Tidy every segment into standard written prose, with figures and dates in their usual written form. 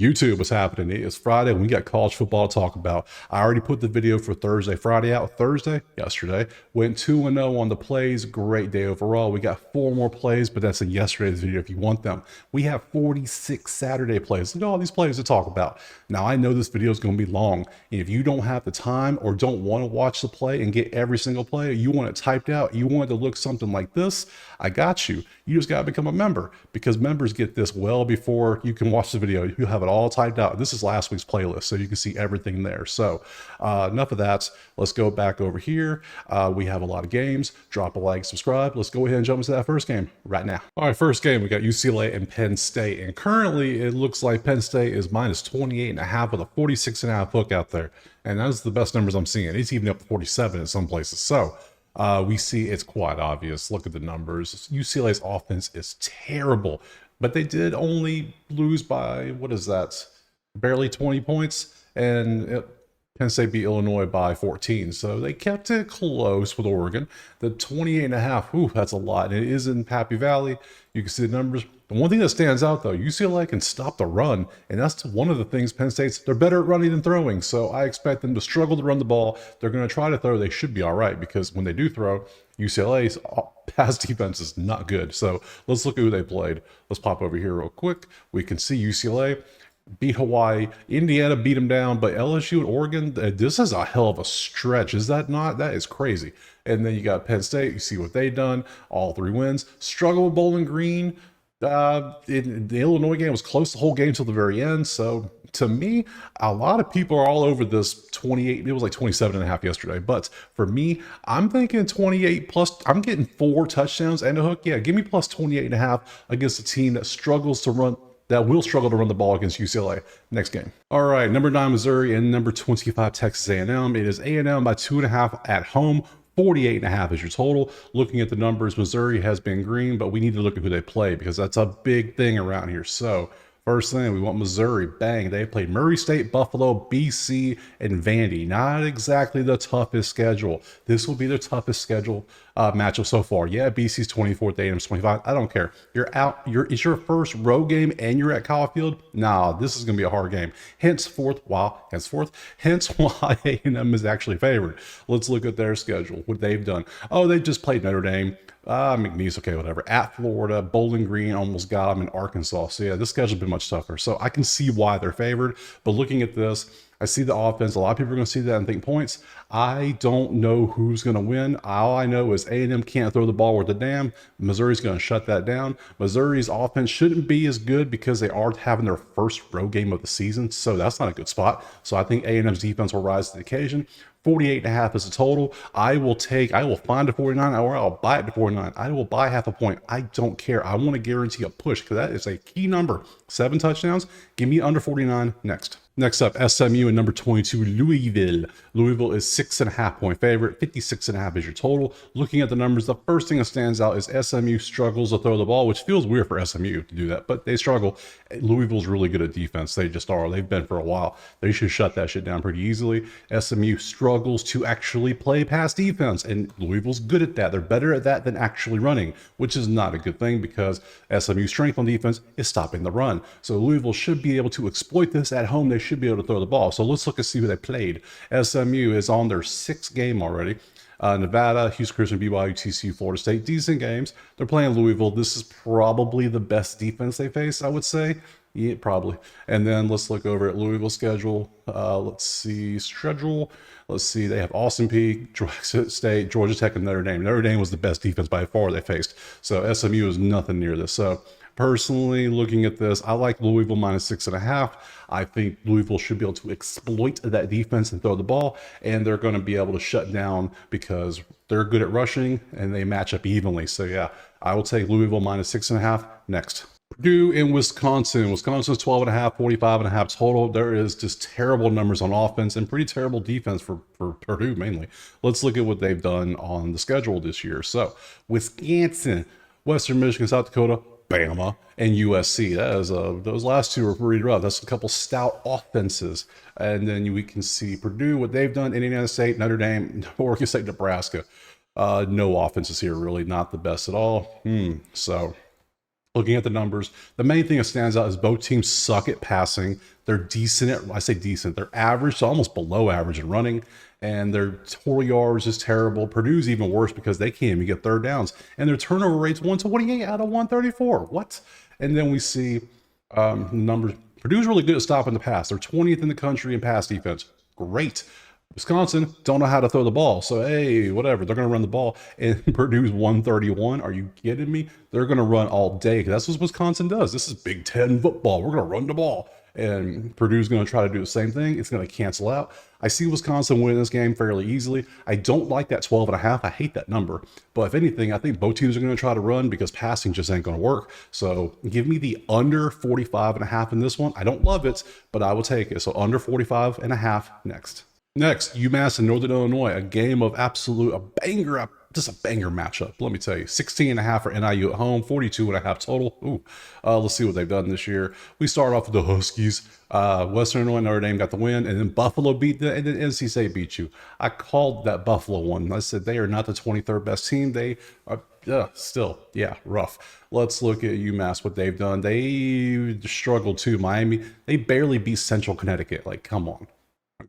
YouTube, what's happening? It's Friday and we got college football to talk about. I already put the video for Friday out. Yesterday, went 2-0 on the plays. Great day overall. We got 4 more plays, but that's in yesterday's video if you want them. We have 46 Saturday plays. Look at all these plays to talk about. Now, I know this video is going to be long. And if you don't have the time or don't want to watch the play and get every single play, you want it typed out, you want it to look something like this, I got you. You just got to become a member because members get this well before you can watch the video. You'll have it all typed out. This is last week's playlist, so you can see everything there. So enough of that. Let's go back over here. We have a lot of games. Drop a like, subscribe. Let's go ahead and jump into that first game right now. All right, first game, we got UCLA and Penn State. And currently, it looks like Penn State is minus 28.5 with a 46.5 hook out there. And that's the best numbers I'm seeing. It's even up to 47 in some places. So we see it's quite obvious. Look at the numbers. UCLA's offense is terrible, but they did only lose by, what is that? Barely 20 points. And Penn State beat Illinois by 14. So they kept it close with Oregon. The 28.5, ooh, that's a lot. And it is in Happy Valley. You can see the numbers. The one thing that stands out, though, UCLA can stop the run. And that's one of the things Penn State's, they're better at running than throwing. So I expect them to struggle to run the ball. They're going to try to throw. They should be all right because when they do throw, UCLA's pass defense is not good. So let's look at who they played. Let's pop over here real quick. We can see UCLA beat Hawaii, Indiana beat them down, but LSU and Oregon, this is a hell of a stretch. Is that not? That is crazy. And then you got Penn State. You see what they've done. All 3 wins. Struggle with Bowling Green. The Illinois game was close the whole game till the very end. So to me, a lot of people are all over this 28. It was like 27.5 yesterday. But for me, I'm thinking 28 plus. I'm getting 4 touchdowns and a hook. Yeah, give me plus 28.5 against a team that struggles to run. That will struggle to run the ball against UCLA. Next game. All right, number 9 Missouri and number 25 Texas A&M. It is A&M by 2.5 at home. 48.5 is your total. Looking at the numbers, Missouri has been green, but we need to look at who they play because that's a big thing around here. So first thing, we want Missouri. Bang. They played Murray State, Buffalo, BC, and Vandy. Not exactly the toughest schedule. This will be their toughest schedule matchup so far. Yeah, BC's 24th, A&M's 25. I don't care. You're out. It's your first road game, and you're at Kyle Field. Nah, this is going to be a hard game. Hence why A&M is actually favored. Let's look at their schedule. What they've done. Oh, they just played Notre Dame. McNeese, okay, whatever. At Florida, Bowling Green almost got them in Arkansas. So yeah, this schedule's been much tougher. So I can see why they're favored. But looking at this, I see the offense. A lot of people are going to see that and think points. I don't know who's going to win. All I know is A&M can't throw the ball worth a damn. Missouri's going to shut that down. Missouri's offense shouldn't be as good because they are having their first road game of the season. So that's not a good spot. So I think A&M's defense will rise to the occasion. 48.5 is the total. I will find a 49 or I'll buy it to 49. I will buy half a point. I don't care. I want to guarantee a push because that is a key number. 7 touchdowns. Give me under 49 next. Next up, SMU and number 22, Louisville. Louisville is 6.5 point favorite. 56.5 is your total. Looking at the numbers, the first thing that stands out is SMU struggles to throw the ball, which feels weird for SMU to do that, but they struggle. Louisville's really good at defense. They just are. They've been for a while. They should shut that shit down pretty easily. SMU struggles to actually play pass defense, and Louisville's good at that. They're better at that than actually running, which is not a good thing because SMU's strength on defense is stopping the run. So Louisville should be able to exploit this at home. They should be able to throw the ball. So let's look and see who they played. SMU is on their 6th game already. Nevada, Houston Christian, BYU, TCU, Florida State. Decent games. They're playing Louisville. This is probably the best defense they face, I would say. Yeah, probably. And then let's look over at Louisville's schedule. Let's see. Let's see. They have Austin Peay, Georgia State, Georgia Tech, and Notre Dame. Notre Dame was the best defense by far they faced. So SMU is nothing near this. So personally, looking at this, I like Louisville minus 6.5. I think Louisville should be able to exploit that defense and throw the ball, and they're going to be able to shut down because they're good at rushing and they match up evenly. So yeah, I will take Louisville minus 6.5 next. Purdue in Wisconsin. Wisconsin's 12.5, 45.5 total. There is just terrible numbers on offense and pretty terrible defense for Purdue mainly. Let's look at what they've done on the schedule this year. So Wisconsin, Western Michigan, South Dakota, Bama, and USC. That is those last 2 are pretty rough. That's a couple stout offenses. And then we can see Purdue, what they've done, Indiana State, Notre Dame, Oregon State, Nebraska. No offenses here, really not the best at all. So Looking at the numbers, the main thing that stands out is both teams suck at passing. They're decent at, I say decent, they're average, so almost below average in running, and their total yards is terrible. Purdue's even worse because they can't even get third downs, and their turnover rate's 128 out of 134. What? And then we see numbers. Purdue's really good at stopping the pass. They're 20th in the country in pass defense. Great. Wisconsin don't know how to throw the ball. So, hey, whatever. They're going to run the ball. And Purdue's 131. Are you kidding me? They're going to run all day. That's what Wisconsin does. This is Big Ten football. We're going to run the ball. And Purdue's going to try to do the same thing. It's going to cancel out. I see Wisconsin winning this game fairly easily. I don't like that 12.5. I hate that number. But if anything, I think both teams are going to try to run because passing just ain't going to work. So give me the under 45.5 in this one. I don't love it, but I will take it. So under 45.5 next. Next, UMass and Northern Illinois, a game of absolute, just a banger matchup. Let me tell you, 16.5 for NIU at home, 42.5 total. Ooh, let's see what they've done this year. We start off with the Huskies. Western Illinois, Notre Dame got the win, and then Buffalo beat them, and then NC State beat you. I called that Buffalo one. I said they are not the 23rd best team. They are still, yeah, rough. Let's look at UMass, what they've done. They struggled too. Miami, they barely beat Central Connecticut. Like, come on.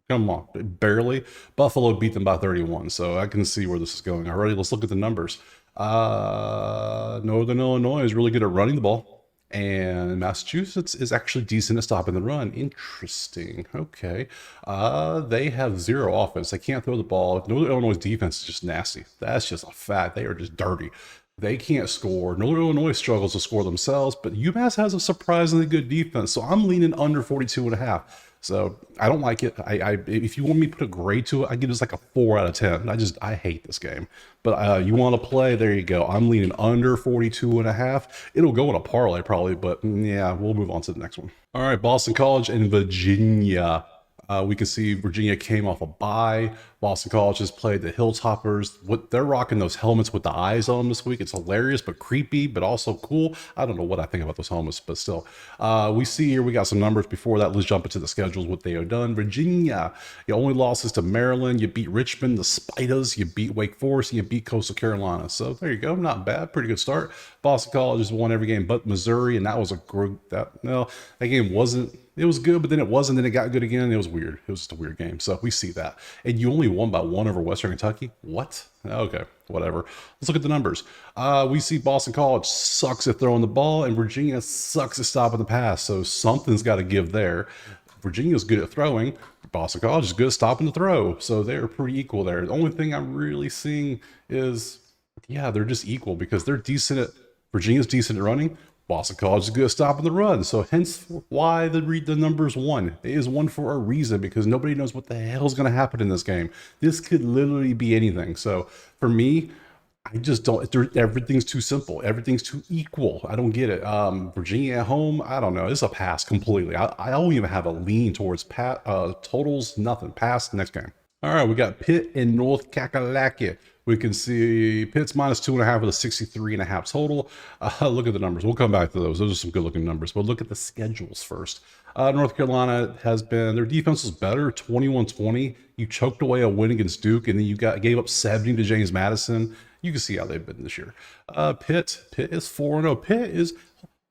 Come on, barely. Buffalo beat them by 31, so I can see where this is going already. Let's look at the numbers. Northern Illinois is really good at running the ball, and Massachusetts is actually decent at stopping the run. Interesting. Okay. They have zero offense. They can't throw the ball. Northern Illinois' defense is just nasty. That's just a fact. They are just dirty. They can't score. Northern Illinois struggles to score themselves, but UMass has a surprisingly good defense, so I'm leaning under 42.5. So I don't like it. If you want me to put a grade to it, I give this like a 4 out of 10. I hate this game. But you want to play, there you go. I'm leaning under 42.5. It'll go in a parlay probably, but yeah, we'll move on to the next one. All right, Boston College and Virginia. We can see Virginia came off a bye. Boston College has played the Hilltoppers. They're rocking those helmets with the eyes on them this week. It's hilarious, but creepy, but also cool. I don't know what I think about those helmets, but still. We see here, we got some numbers before that. Let's jump into the schedules, what they have done. Virginia, your only losses to Maryland. You beat Richmond, the Spiders. You beat Wake Forest. And you beat Coastal Carolina. So there you go. Not bad. Pretty good start. Boston College has won every game but Missouri, and that was a group that game wasn't. It was good, but then it wasn't. Then it got good again. It was weird. It was just a weird game. So we see that. And you only won by 1 over Western Kentucky? What? Okay, whatever. Let's look at the numbers. We see Boston College sucks at throwing the ball, and Virginia sucks at stopping the pass. So something's got to give there. Virginia's good at throwing. Boston College is good at stopping the throw. So they're pretty equal there. The only thing I'm really seeing is, yeah, they're just equal because they're decent at, Virginia's decent at running. Boston College is good at stopping the run. So hence why the number's 1. It is 1 for a reason, because nobody knows what the hell is going to happen in this game. This could literally be anything. So for me, I just don't, everything's too simple. Everything's too equal. I don't get it. Virginia at home, I don't know. It's a pass completely. I don't even have a lean towards totals, nothing. Pass, next game. All right, we got Pitt and North Kakalaki. We can see Pitt's minus 2.5 with a 63.5 total. Look at the numbers. We'll come back to those. Those are some good looking numbers, but look at the schedules first. North Carolina has been, their defense was better, 21-20. You choked away a win against Duke, and then you gave up 70 to James Madison. You can see how they've been this year. Pitt is 4-0. Pitt is,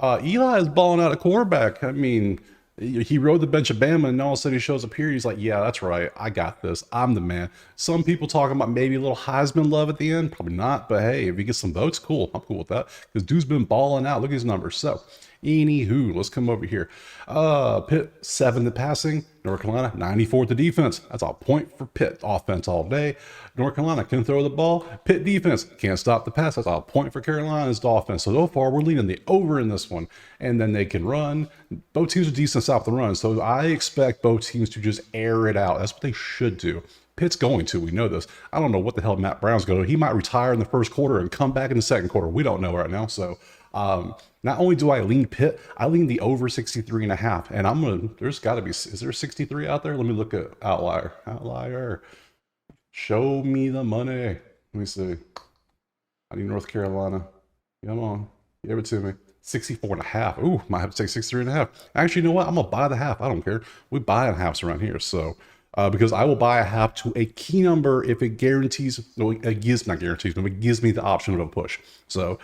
Eli is balling out at quarterback. I mean, he rode the bench of Bama, and all of a sudden he shows up here. He's like, yeah, that's right. I got this. I'm the man. Some people talking about maybe a little Heisman love at the end. Probably not. But hey, if he gets some votes, cool. I'm cool with that. Because dude's been balling out. Look at his numbers. So, anywho, let's come over here. Pitt, 7th in passing. North Carolina, 94th in defense. That's a point for Pitt. Offense all day. North Carolina can throw the ball. Pitt defense can't stop the pass. That's a point for Carolina's offense. So far, we're leaning the over in this one. And then they can run. Both teams are decent stop the run. So I expect both teams to just air it out. That's what they should do. Pitt's going to. We know this. I don't know what the hell Matt Brown's going to do. He might retire in the first quarter and come back in the second quarter. We don't know right now. So not only do I lean Pitt, I lean the over 63.5. And I'm going to, there's got to be, is there 63 out there? Let me look at Outlier. Show me the money. Let me see. I need North Carolina. Come on. Give it to me. 64.5. Ooh, might have to take 63.5. Actually, you know what? I'm going to buy the half. I don't care. We buy halves around here. So because I will buy a half to a key number if it guarantees, no, it gives, not guarantees, but it gives me the option of a push. So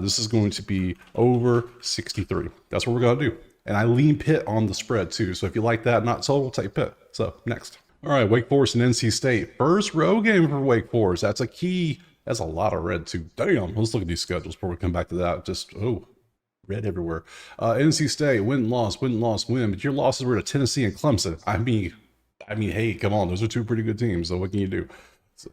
this is going to be over 63. That's what we're going to do. And I lean Pitt on the spread too. So if you like that, not total, take Pitt. So next. All right, Wake Forest and NC State. First road game for Wake Forest. That's a key. That's a lot of red too. Damn. Let's look at these schedules before we come back to that. Just, oh, red everywhere. NC State, win, loss, win, loss, win. But your losses were to Tennessee and Clemson. I mean, hey, come on. Those are two pretty good teams. So what can you do? So,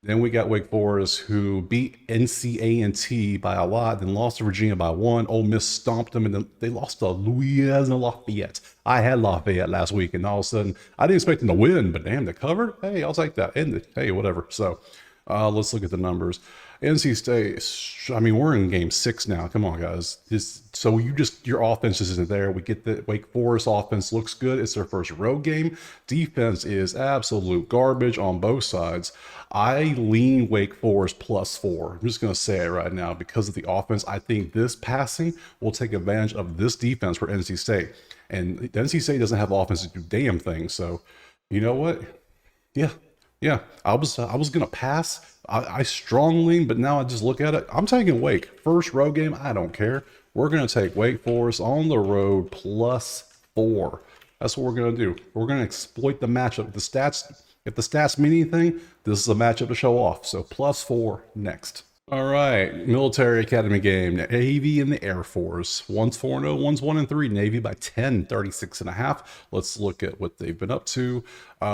then we got Wake Forest, who beat NCA&T by a lot, then lost to Virginia by 1. Ole Miss stomped them, and then they lost to Louisiana Lafayette. I had Lafayette last week, and all of a sudden, I didn't expect them to win, but damn, they covered? Hey, I'll take that. And hey, whatever. So let's look at the numbers. NC State, I mean, we're in game 6 now. Come on, guys. So your offense just isn't there. We get the Wake Forest offense looks good. It's their first road game. Defense is absolute garbage on both sides. I lean Wake Forest +4. I'm just going to say it right now because of the offense. I think this passing will take advantage of this defense for NC State. And NC State doesn't have offense to do damn things. So, you know what? Yeah. I was gonna pass. I strong lean, but now I just look at it. I'm taking Wake. First road game, I don't care. We're gonna take Wake Forest on the road +4. That's what we're gonna do. We're gonna exploit the matchup. If the stats mean anything, this is a matchup to show off. So +4 next. All right, military academy game. Navy and the Air Force. One's 4-0, one's 1-3. Navy by 10, 36.5. Let's look at what they've been up to.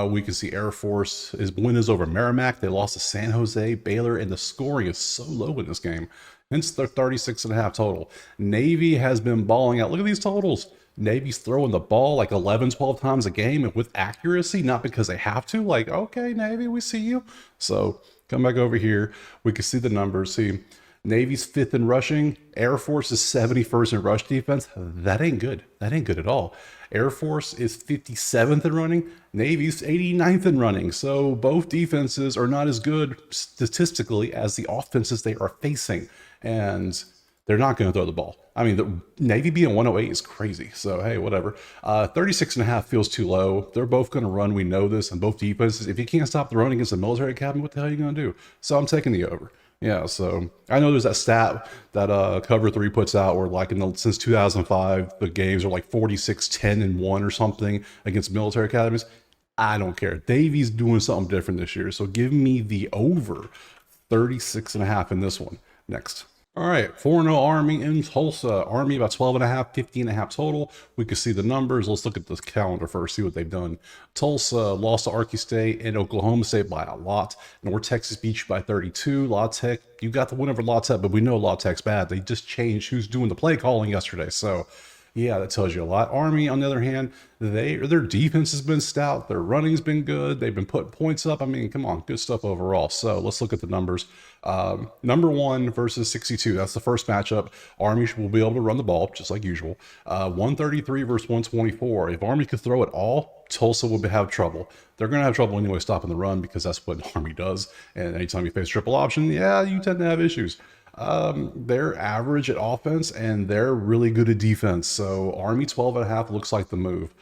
We can see Air Force win is over Merrimack. They lost to San Jose, Baylor, and the scoring is so low in this game. Hence their 36.5 total. Navy has been balling out. Look at these totals. Navy's throwing the ball like 11, 12 times a game and with accuracy, not because they have to. Like, okay, Navy, we see you. So come back over here. We can see the numbers. See, Navy's 5th in rushing. Air Force is 71st in rush defense. That ain't good. That ain't good at all. Air Force is 57th in running. Navy's 89th in running. So both defenses are not as good statistically as the offenses they are facing. And they're not going to throw the ball. I mean, the Navy being 108 is crazy. So, hey, whatever. 36.5 feels too low. They're both going to run. We know this. And both defenses, if you can't stop the run against the military academy, what the hell are you going to do? So I'm taking the over. Yeah, so I know there's that stat that Cover 3 puts out where like since 2005, the games are like 46, 10, and 1 or something against military academies. I don't care. Navy's doing something different this year. So give me the over 36.5 in this one. Next. All right, 4-0 Army in Tulsa. Army about 12.5, 50.5 total. We can see the numbers. Let's look at this calendar first, see what they've done. Tulsa lost to Arkansas State and Oklahoma State by a lot. North Texas beat you by 32. La Tech, you got the win over La Tech, but we know La Tech's bad. They just changed who's doing the play calling yesterday. So, yeah, that tells you a lot. Army, on the other hand, their defense has been stout. Their running's been good. They've been putting points up. I mean, come on, good stuff overall. So let's look at the numbers. Number 1 versus 62. That's the first matchup. Army will be able to run the ball, just like usual. 133 versus 124. If Army could throw it all, Tulsa will have trouble. They're going to have trouble anyway stopping the run because that's what Army does. And anytime you face triple option, yeah, you tend to have issues. They're average at offense and they're really good at defense. So Army 12.5 looks like the move.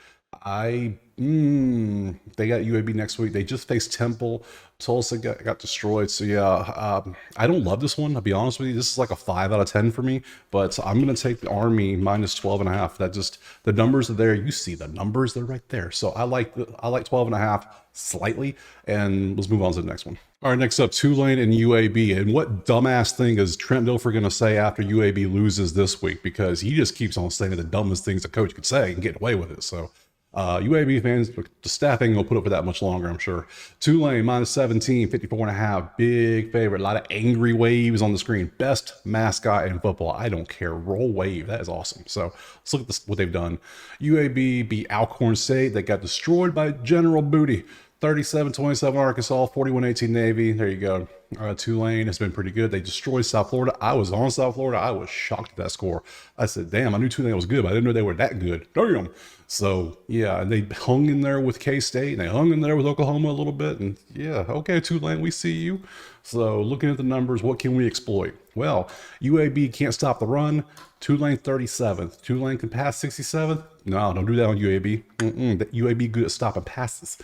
They got UAB next week. They just faced Temple. Tulsa got destroyed. So yeah, I don't love this one. I'll be honest with you. This is like a 5 out of 10 for me, but I'm going to take the Army minus 12.5. That just, the numbers are there. You see the numbers, they're right there. So I like 12.5 slightly, and let's move on to the next one. All right, next up, Tulane and UAB. And what dumbass thing is Trent Dilfer going to say after UAB loses this week? Because he just keeps on saying the dumbest things a coach could say and get away with it. So UAB fans, the staff ain't gonna put up with that much longer, I'm sure. Tulane minus 17, 54.5, big favorite. A lot of angry waves on the screen. Best mascot in football. I don't care. Roll wave. That is awesome. So let's look at what they've done. UAB beat Alcorn State. They got destroyed by General Booty. 37-27 Arkansas, 41-18 Navy. There you go. Tulane has been pretty good. They destroyed South Florida. I was on South Florida. I was shocked at that score. I said, damn, I knew Tulane was good, but I didn't know they were that good. Damn. So, yeah, they hung in there with K-State, and they hung in there with Oklahoma a little bit. And, yeah, okay, Tulane, we see you. So, looking at the numbers, what can we exploit? Well, UAB can't stop the run. Tulane 37th. Tulane can pass 67th. No, don't do that on UAB. The UAB good at stopping passes.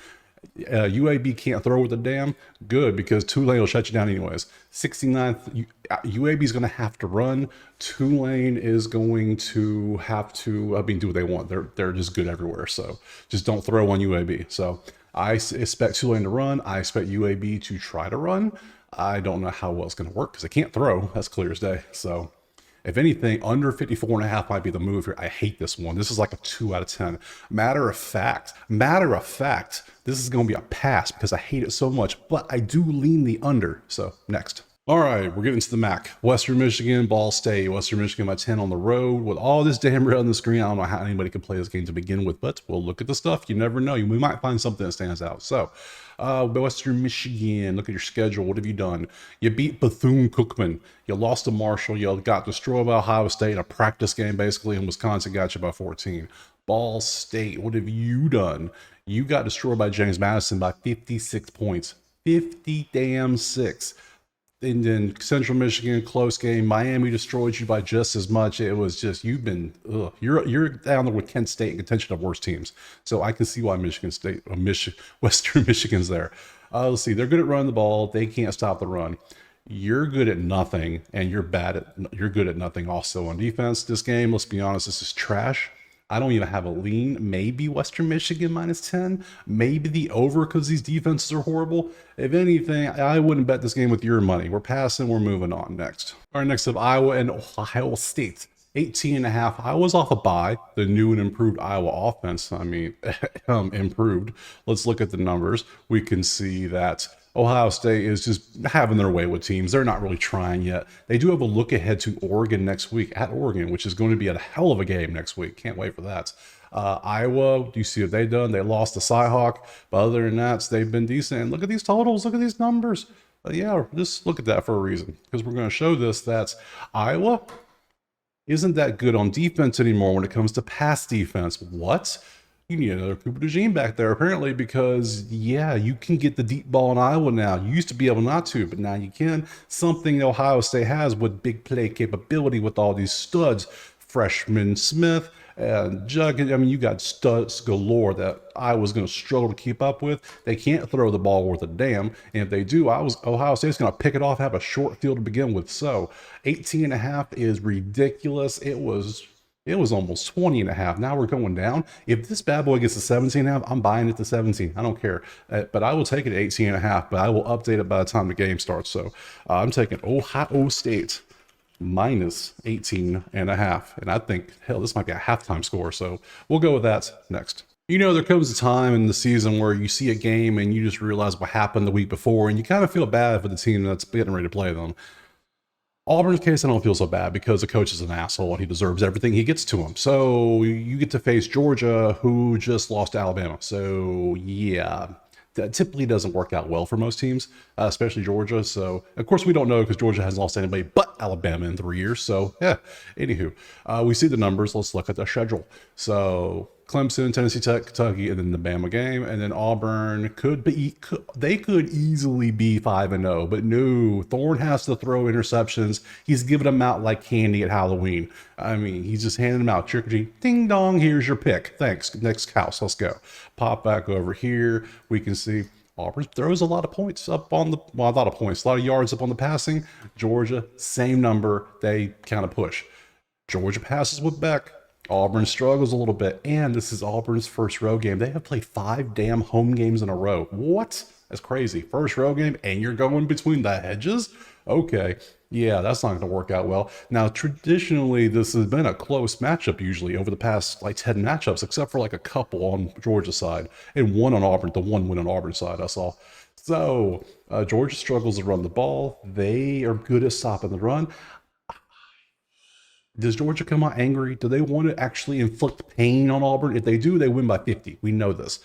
UAB can't throw with a damn. Good, because Tulane will shut you down anyways. 69th, UAB is going to have to run. Tulane is going to have to, do what they want. They're just good everywhere. So just don't throw on UAB. So I expect Tulane to run. I expect UAB to try to run. I don't know how well it's going to work because they can't throw. That's clear as day. So if anything, under 54.5 might be the move here. I hate this one. This is like a 2 out of 10. Matter of fact, this is going to be a pass because I hate it so much, but I do lean the under. So next. All right, we're getting to the MAC. Western Michigan, Ball State. Western Michigan by 10 on the road. With all this damn red on the screen, I don't know how anybody can play this game to begin with, but we'll look at the stuff. You never know. We might find something that stands out. So, Western Michigan, look at your schedule. What have you done? You beat Bethune-Cookman. You lost to Marshall. You got destroyed by Ohio State in a practice game, basically, and Wisconsin got you by 14. Ball State, what have you done? You got destroyed by James Madison by 56 points. 50-6. And then Central Michigan, close game. Miami destroyed you by just as much. It was just, you've been, you're down there with Kent State in contention of worst teams. So I can see why Western Michigan's there. Let's see, they're good at running the ball. They can't stop the run. You're good at nothing, and you're good at nothing also on defense. This game, let's be honest, this is trash. I don't even have a lean. Maybe Western Michigan minus 10. Maybe the over because these defenses are horrible. If anything, I wouldn't bet this game with your money. We're passing. We're moving on. Next. All right, next up, Iowa and Ohio State. 18.5. Iowa's off a bye. The new and improved Iowa offense, improved. Let's look at the numbers. We can see that Ohio State is just having their way with teams. They're not really trying yet. They do have a look ahead to Oregon next week at Oregon, which is going to be a hell of a game next week. Can't wait for that. Iowa, do you see what they've done? They lost to Cyhawk, but other than that, they've been decent. And look at these totals. Look at these numbers. Yeah, just look at that for a reason, because we're going to show this that Iowa isn't that good on defense anymore when it comes to pass defense. What? You need another Cooper DeJean back there, apparently, because, yeah, you can get the deep ball in Iowa now. You used to be able not to, but now you can. Something Ohio State has with big play capability with all these studs. Freshman Smith and Jug. You got studs galore that Iowa's going to struggle to keep up with. They can't throw the ball worth a damn. And if they do, Ohio State's going to pick it off, have a short field to begin with. So 18.5 is ridiculous. It was almost 20.5. Now we're going down. If this bad boy gets to 17.5, I'm buying it to 17. I don't care. But I will take it at 18.5, but I will update it by the time the game starts. So I'm taking Ohio State minus 18.5. And I think, hell, this might be a halftime score. So we'll go with that next. There comes a time in the season where you see a game and you just realize what happened the week before, and you kind of feel bad for the team that's getting ready to play them. Auburn's case, I don't feel so bad because the coach is an asshole and he deserves everything he gets to him. So you get to face Georgia, who just lost to Alabama. So yeah, that typically doesn't work out well for most teams, especially Georgia. So of course we don't know because Georgia hasn't lost anybody but Alabama in 3 years. So yeah, anywho, we see the numbers. Let's look at the schedule. So Clemson, Tennessee Tech, Kentucky, and then the Bama game, and then Auburn could easily be 5-0, but no, Thorne has to throw interceptions. He's giving them out like candy at Halloween. He's just handing them out. Trick-or-treat, ding dong, here's your pick. Thanks. Next house, let's go. Pop back over here. We can see Auburn throws a lot of points up on a lot of yards up on the passing. Georgia, same number. They kind of push. Georgia passes with Beck. Auburn struggles a little bit, and this is Auburn's first road game. They have played 5 damn home games in a row. What? That's crazy. First road game, and you're going between the hedges? Okay, yeah, that's not going to work out well. Now, traditionally, this has been a close matchup usually over the past 10 matchups, except for a couple on Georgia's side, and one on Auburn, the one win on Auburn's side, I saw. So, Georgia struggles to run the ball. They are good at stopping the run. Does Georgia come out angry? Do they want to actually inflict pain on Auburn? If they do, they win by 50. We know this.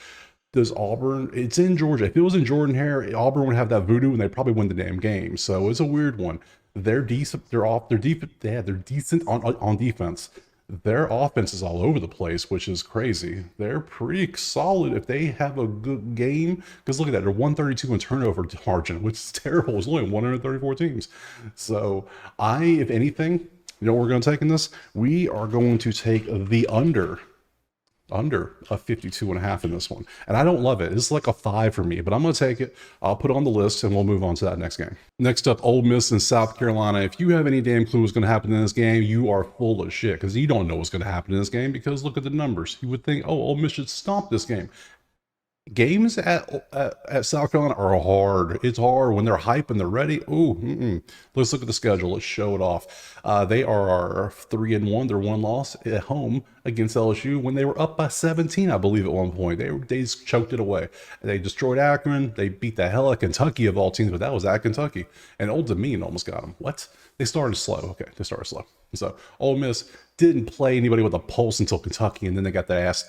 Does Auburn, it's in Georgia. If it was in Jordan-Hare, Auburn would have that voodoo and they'd probably win the damn game. So it's a weird one. They're decent. They're decent on defense. Their offense is all over the place, which is crazy. They're pretty solid if they have a good game. Because look at that, they're 132 in turnover margin, which is terrible. It's only 134 teams. So if anything, you know what we're going to take in this? We are going to take the under under a 52.5 in this one. And I don't love it. It's like a 5 for me, but I'm going to take it. I'll put it on the list and we'll move on to that next game. Next up, Ole Miss and South Carolina. If you have any damn clue what's going to happen in this game, you are full of shit because you don't know what's going to happen in this game because look at the numbers. You would think, oh, Ole Miss should stomp this game. Games at South Carolina are hard. It's hard when they're hype and they're ready. Ooh, let's look at the schedule. Let's show it off. They are 3-1. They're one loss at home against LSU when they were up by 17, I believe, at one point. They just choked it away. They destroyed Akron. They beat the hell out of Kentucky of all teams, but that was at Kentucky. And Old Dominion almost got them. What? They started slow. Okay, they started slow. So Ole Miss didn't play anybody with a pulse until Kentucky, and then they got their ass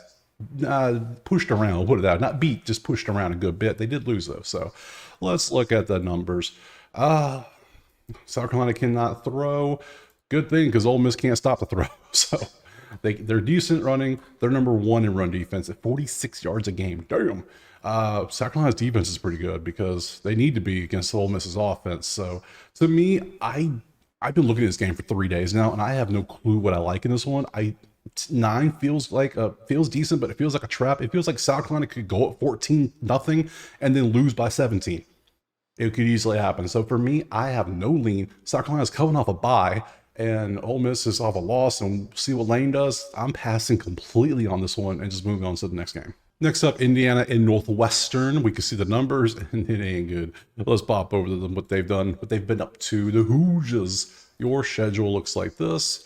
pushed around. We'll put it out, not beat, just pushed around a good bit. They did lose though. So let's look at the numbers. South Carolina cannot throw. Good thing because Ole Miss can't stop the throw. So they're decent running. They're number 1 in run defense at 46 yards a game. Damn. South Carolina's defense is pretty good because they need to be against Ole Miss's offense. So to me, I've been looking at this game for 3 days now, and I have no clue what I like in this one. 9 feels decent, but it feels like a trap. It feels like South Carolina could go up 14-0 and then lose by 17. It could easily happen. So for me, I have no lean. South Carolina's coming off a bye, and Ole Miss is off a loss, and see what Lane does. I'm passing completely on this one and just moving on to the next game. Next up, Indiana and Northwestern. We can see the numbers, and it ain't good. Let's pop over to them, what they've done, what they've been up to. The Hoosiers. Your schedule looks like this.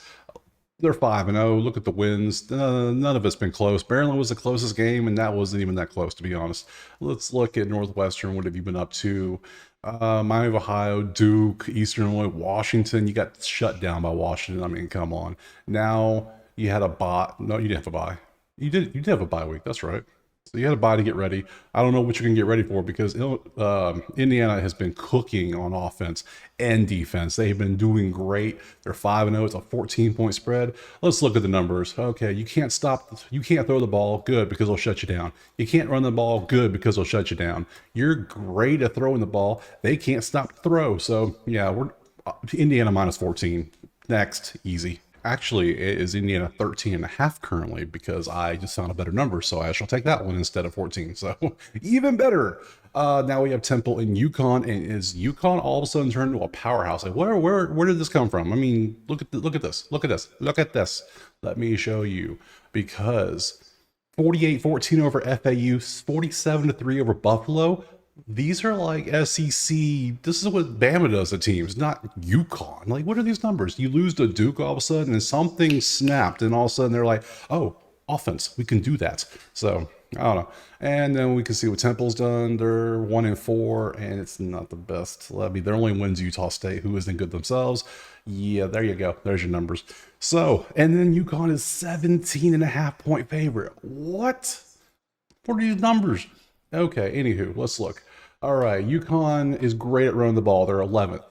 They're 5-0. Look at the wins. None of it's been close. Maryland was the closest game, and that wasn't even that close, to be honest. Let's look at Northwestern. What have you been up to? Miami of Ohio, Duke, Eastern Illinois, Washington. You got shut down by Washington. I mean, come on. Now you had a bye. No, you didn't have a bye. You did have a bye week. That's right. So you had a bye to get ready. I don't know what you're going to get ready for because Indiana has been cooking on offense and defense. They've been doing great. They're 5-0. It's a 14-point spread. Let's look at the numbers. Okay, you can't throw the ball. Good, because they'll shut you down. You can't run the ball. Good, because they'll shut you down. You're great at throwing the ball. They can't stop the throw. So yeah, we're Indiana minus 14. Next, easy. Actually, it is Indiana 13.5 currently because I just found a better number, so I shall take that one instead of 14. So even better. Now we have Temple and Yukon, and is Yukon all of a sudden turned into a powerhouse? Like where did this come from? I mean, look at this. Let me show you, because 48-14 over FAU, 47-3 over Buffalo. These are like SEC. This is what Bama does to teams, not Yukon. Like, what are these numbers? You lose to Duke all of a sudden, and something snapped, and all of a sudden they're like, oh, offense, we can do that. So I don't know. And then we can see what Temple's done. They're 1-4, and it's not the best. I mean, their only wins Utah State, who isn't good themselves. Yeah, there you go. There's your numbers. So, and then Yukon is 17.5-point favorite. What are these numbers? Okay, anywho, let's look. All right, Yukon is great at running the ball. They're 11th.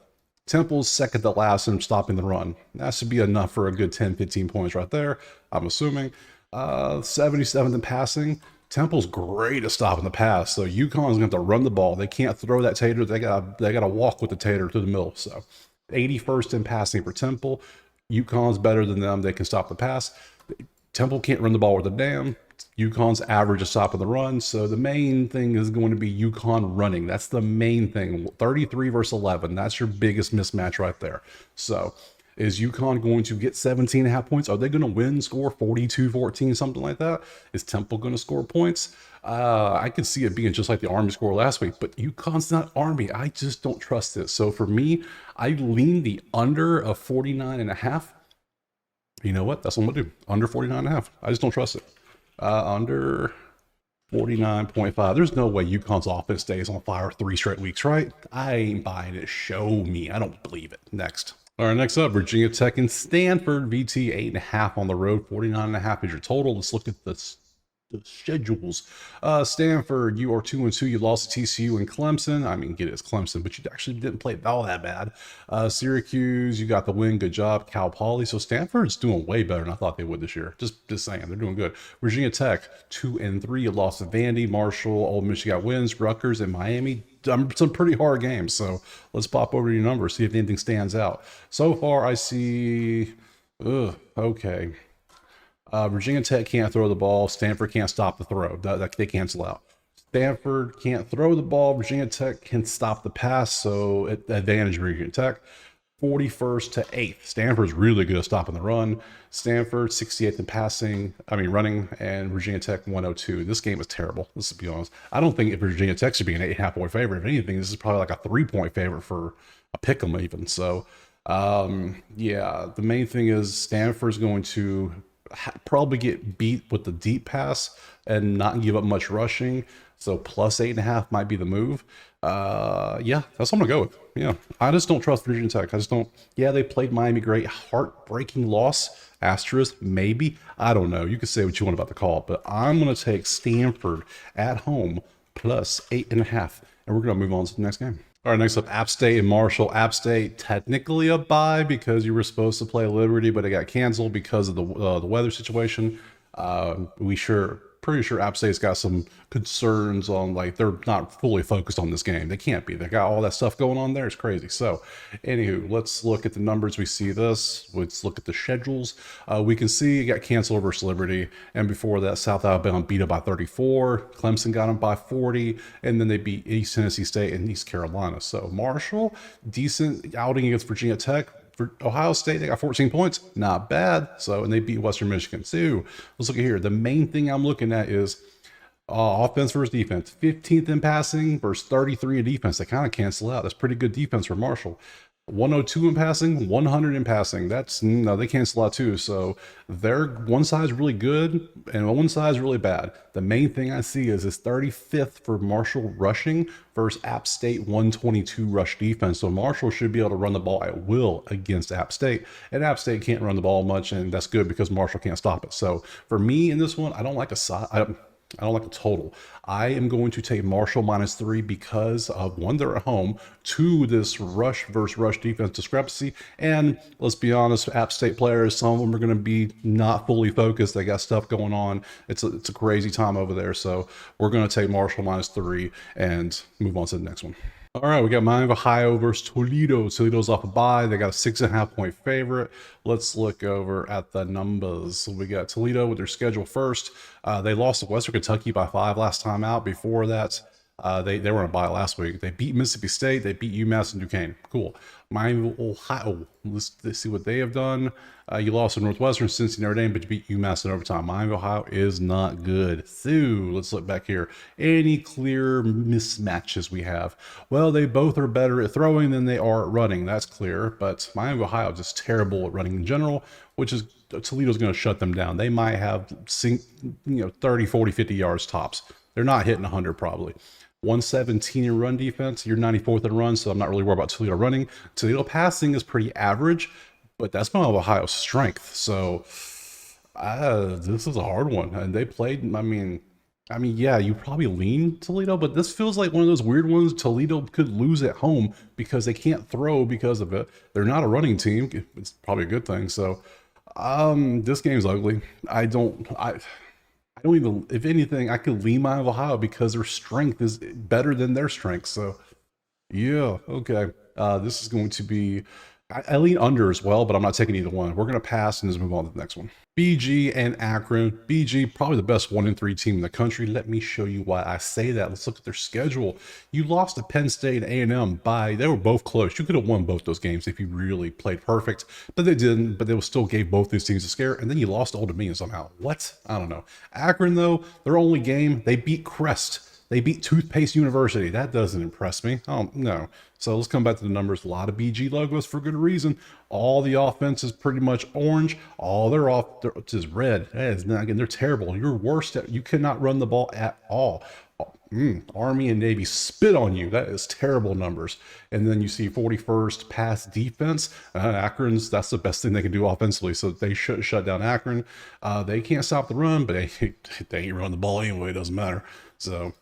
Temple's second to last in stopping the run. That should be enough for a good 10-15 points right there, I'm assuming. 77th in passing. Temple's great at stopping the pass. So Yukon's going to have to run the ball. They can't throw that tater. They got to walk with the tater to the middle. So 81st in passing for Temple. Yukon's better than them. They can stop the pass. Temple can't run the ball with a damn. Yukon's average is stopping the run. So the main thing is going to be Yukon running. That's the main thing. 33 versus 11. That's your biggest mismatch right there. So is Yukon going to get 17.5 points? Are they going to win, score 42-14, something like that? Is Temple going to score points? I could see it being just like the Army score last week, but Yukon's not Army. I just don't trust it. So for me, I lean the under of 49.5. You know what? That's what I'm going to do. Under 49.5. I just don't trust it. Under 49.5. There's no way Yukon's offense stays on fire 3 straight weeks, right? I ain't buying it. Show me. I don't believe it. Next. All right, next up, Virginia Tech and Stanford. VT 8.5 on the road. 49.5 is your total. Let's look at the schedules. Stanford, you are 2-2. You lost to TCU and Clemson. I mean, get it, it's Clemson, but you actually didn't play all that bad. Syracuse, you got the win. Good job. Cal Poly. So Stanford's doing way better than I thought they would this year. Just saying, they're doing good. Virginia Tech, 2-3. You lost to Vandy, Marshall, Ole Miss. You got wins. Rutgers and Miami. Some pretty hard games. So let's pop over to your numbers, see if anything stands out. So far, I see. Okay. Virginia Tech can't throw the ball. Stanford can't stop the throw. They cancel out. Stanford can't throw the ball. Virginia Tech can stop the pass, so advantage Virginia Tech. 41st to 8th. Stanford's really good at stopping the run. Stanford 68th in running, and Virginia Tech 102. This game is terrible. Let's be honest. I don't think if Virginia Tech should be an 8.5 point favorite. If anything, this is probably like a 3-point favorite for a pick'em even. So, yeah, the main thing is Stanford's going to probably get beat with the deep pass and not give up much rushing. So plus 8.5 might be the move. Yeah, that's what I'm gonna go with. Yeah, I just don't trust Virginia Tech. I just don't. Yeah, they played Miami great. Heartbreaking loss. Asterisk, maybe. I don't know. You can say what you want about the call, but I'm gonna take Stanford at home plus 8.5, and we're gonna move on to the next game. All right, next up, App State and Marshall. App State technically a bye because you were supposed to play Liberty, but it got canceled because of the weather situation. Pretty sure App State's got some concerns on, like, they're not fully focused on this game. They can't be. They got all that stuff going on there. It's crazy. So, anywho, let's look at the numbers. We see this. Let's look at the schedules. We can see it got canceled versus Liberty, and before that, South Alabama beat it by 34. Clemson got them by 40, and then they beat East Tennessee State and East Carolina. So, Marshall, decent outing against Virginia Tech. For Ohio State, they got 14 points. Not bad. So, and they beat Western Michigan too. Let's look at here. The main thing I'm looking at is offense versus defense. 15th in passing versus 33 in defense. They kind of cancel out. That's pretty good defense for Marshall. 102 in passing, 100 in passing. They cancel out too. So their one side's really good and one side's really bad. The main thing I see is 35th for Marshall rushing versus App State 122 rush defense. So Marshall should be able to run the ball at will against App State, and App State can't run the ball much, and that's good because Marshall can't stop it. So for me in this one, I don't like a total. I am going to take Marshall -3 because of, one, they're at home, two, this rush versus rush defense discrepancy, and let's be honest, App State players, some of them are going to be not fully focused. They got stuff going on. It's a crazy time over there. So we're going to take Marshall -3 and move on to the next one. All right, we got Miami of Ohio versus Toledo. Toledo's off a bye. They got a 6.5 point favorite. Let's look over at the numbers. So we got Toledo with their schedule first. They lost to Western Kentucky by 5 last time out. Before that, they were on a bye last week. They beat Mississippi State. They beat UMass and Yukon. Cool. Miami of Ohio. Let's see what they have done. You lost to Northwestern, Cincinnati, Notre Dame, but you beat UMass in overtime. Miami of Ohio is not good. So let's look back here. Any clear mismatches we have? Well, they both are better at throwing than they are at running. That's clear. But Miami of Ohio is just terrible at running in general, which is Toledo's going to shut them down. They might have 30, 40, 50 yards tops. They're not hitting 100 probably. 117 in run defense. You're 94th in run, so I'm not really worried about Toledo running. Toledo passing is pretty average, but that's one of Ohio's strength. So this is a hard one. And they played, yeah, you probably lean Toledo, but this feels like one of those weird ones. Toledo could lose at home because they can't throw because of it. They're not a running team. It's probably a good thing. So this game's ugly. I don't even, if anything, I could lean Miami of Ohio because their strength is better than their strength. So yeah, okay. This is going to be, I lean under as well, but I'm not taking either one. We're going to pass and just move on to the next one. BG and Akron. BG, probably the best 1-3 team in the country. Let me show you why I say that. Let's look at their schedule. You lost to Penn State and A&M they were both close. You could have won both those games if you really played perfect, but they didn't. But they still gave both these teams a scare, and then you lost to Old Dominion somehow. What? I don't know. Akron, though, their only game, they beat Crest. They beat Toothpaste University. That doesn't impress me. Oh, no. So let's come back to the numbers. A lot of BG logos for good reason. All the offense is pretty much orange. All their offense is red. That is not, again, they're terrible. You're worst you cannot run the ball at all. Army and Navy spit on you. That is terrible numbers. And then you see 41st pass defense. Akron's, that's the best thing they can do offensively. So they should shut down Akron. They can't stop the run, but they ain't run the ball anyway. It doesn't matter. So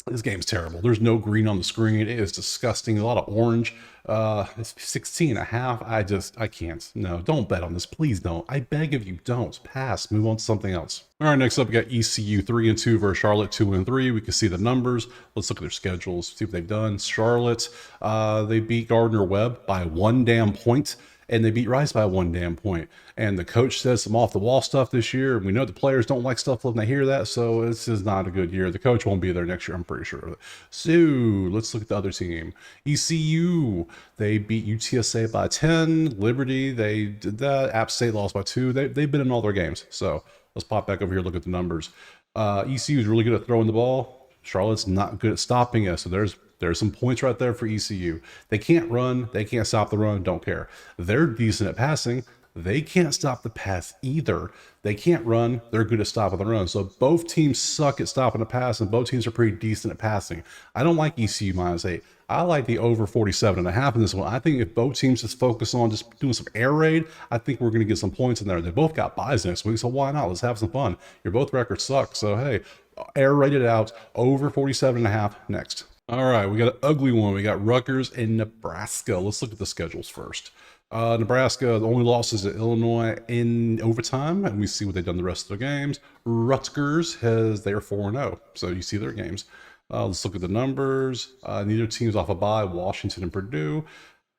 this game's terrible. There's no green on the screen. It is disgusting. A lot of orange. It's 16.5. I can't. No, don't bet on this. Please don't. I beg of you, don't. Pass. Move on to something else. All right, next up, we got ECU 3-2 versus Charlotte 2-3. We can see the numbers. Let's look at their schedules, see what they've done. Charlotte, they beat Gardner-Webb by 1 damn point. and they beat Rice by 1 damn point. And the coach says some off the wall stuff this year. We know the players don't like stuff when they hear that, so this is not a good year. The coach won't be there next year, I'm pretty sure of it. So let's look at the other team. ECU, they beat UTSA by 10. Liberty, they did that. App State lost by 2. They've been in all their games. So let's pop back over here, look at the numbers. ECU is really good at throwing the ball. Charlotte's not good at stopping it. So there's some points right there for ECU. They can't run. They can't stop the run. Don't care. They're decent at passing. They can't stop the pass either. They can't run. They're good at stopping the run. So both teams suck at stopping the pass, and both teams are pretty decent at passing. I don't like ECU -8. I like the over 47.5 in this one. I think if both teams just focus on just doing some air raid, I think we're going to get some points in there. They both got buys next week, so why not? Let's have some fun. Your both records suck, so hey, air rated out, over 47.5 next. All right, we got an ugly one. We got Rutgers and Nebraska. Let's look at the schedules first. Nebraska, the only losses at Illinois in overtime, and we see what they've done the rest of their games. Rutgers they're 4-0, so you see their games. Let's look at the numbers. Neither team's off a bye, Washington and Purdue.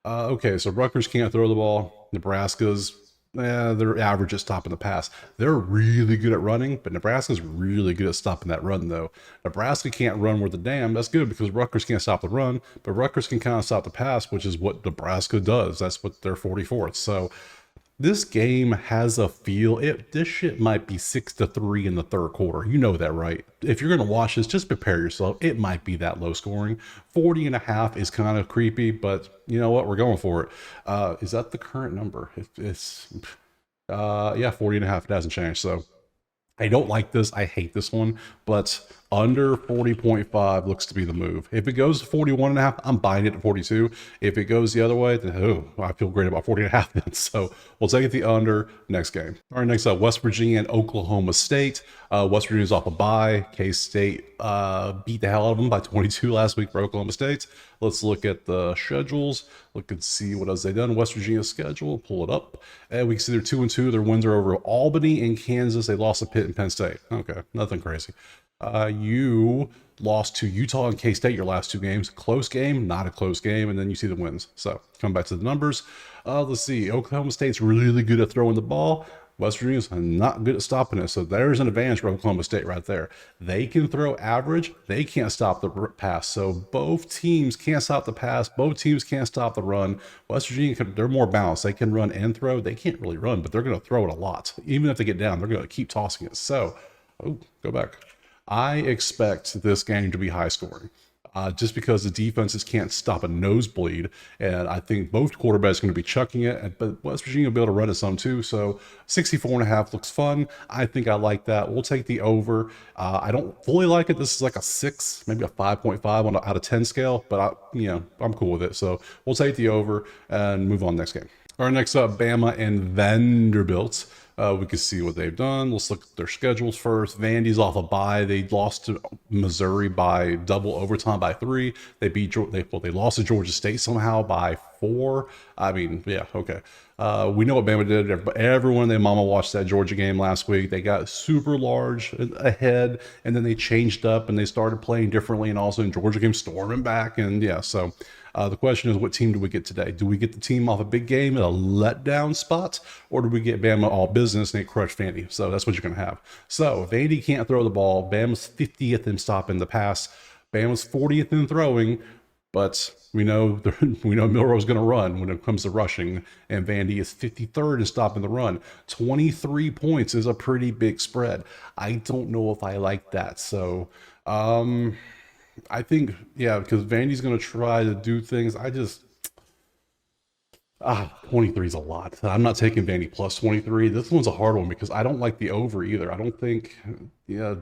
Okay, so Rutgers can't throw the ball. Nebraska's, they're average at stopping the pass. They're really good at running, but Nebraska's really good at stopping that run, though. Nebraska can't run worth a damn. That's good because Rutgers can't stop the run, but Rutgers can kind of stop the pass, which is what Nebraska does. That's what they're 44th. So this game has a feel. This shit might be 6-3 in the third quarter. You know that, right? If you're going to watch this, just prepare yourself. It might be that low scoring. 40.5 is kind of creepy, but you know what? We're going for it. Is that the current number? Yeah, 40.5. It hasn't changed. So I don't like this. I hate this one, but under 40.5 looks to be the move. If it goes to 41.5, I'm buying it at 42. If it goes the other way, then I feel great about 40.5 then. So we'll take it the under next game. All right, next up, West Virginia and Oklahoma State. West Virginia's off a bye. K-State beat the hell out of them by 22 last week for Oklahoma State. Let's look at the schedules. Look and see what else they've done. West Virginia's schedule, pull it up. And we can see they're 2-2. Their wins are over Albany and Kansas. They lost to Pitt and Penn State. Okay, nothing crazy. You lost to Utah and K-State your last 2 games. Close game, not a close game, and then you see the wins. So come back to the numbers. Let's see. Oklahoma State's really good at throwing the ball. West Virginia's not good at stopping it. So there's an advantage for Oklahoma State right there. They can throw average. They can't stop the pass. So both teams can't stop the pass. Both teams can't stop the run. West Virginia, they're more balanced. They can run and throw. They can't really run, but they're going to throw it a lot. Even if they get down, they're going to keep tossing it. So, go back. I expect this game to be high scoring. Just because the defenses can't stop a nosebleed, and I think both quarterbacks are going to be chucking it, but West Virginia will be able to run it some too. So 64.5 looks fun. I think I like that. We'll take the over. I don't fully like it. This is like a 6, maybe a 5.5 on an out of 10 scale, but I'm cool with it. So we'll take the over and move on next game. All right, next up, Bama and Vanderbilt. We can see what they've done. Let's look at their schedules first. Vandy's off a bye. They lost to Missouri by double overtime by 3. They lost to Georgia State somehow by 4. I mean, yeah, okay. We know what Bama did. Everyone and their mama watched that Georgia game last week. They got super large ahead, and then they changed up and they started playing differently. And also in Georgia came storming back, and yeah, so. The question is, what team do we get today? Do we get the team off a big game at a letdown spot, or do we get Bama all business and they crush Vandy? So that's what you're going to have. So Vandy can't throw the ball. Bama's 50th in stopping the pass. Bama's 40th in throwing, but we know Milroe's going to run when it comes to rushing, and Vandy is 53rd in stopping the run. 23 points is a pretty big spread. I don't know if I like that. So, I think, yeah, because Vandy's going to try to do things. 23 is a lot. I'm not taking Vandy plus 23. This one's a hard one because I don't like the over either. I don't think,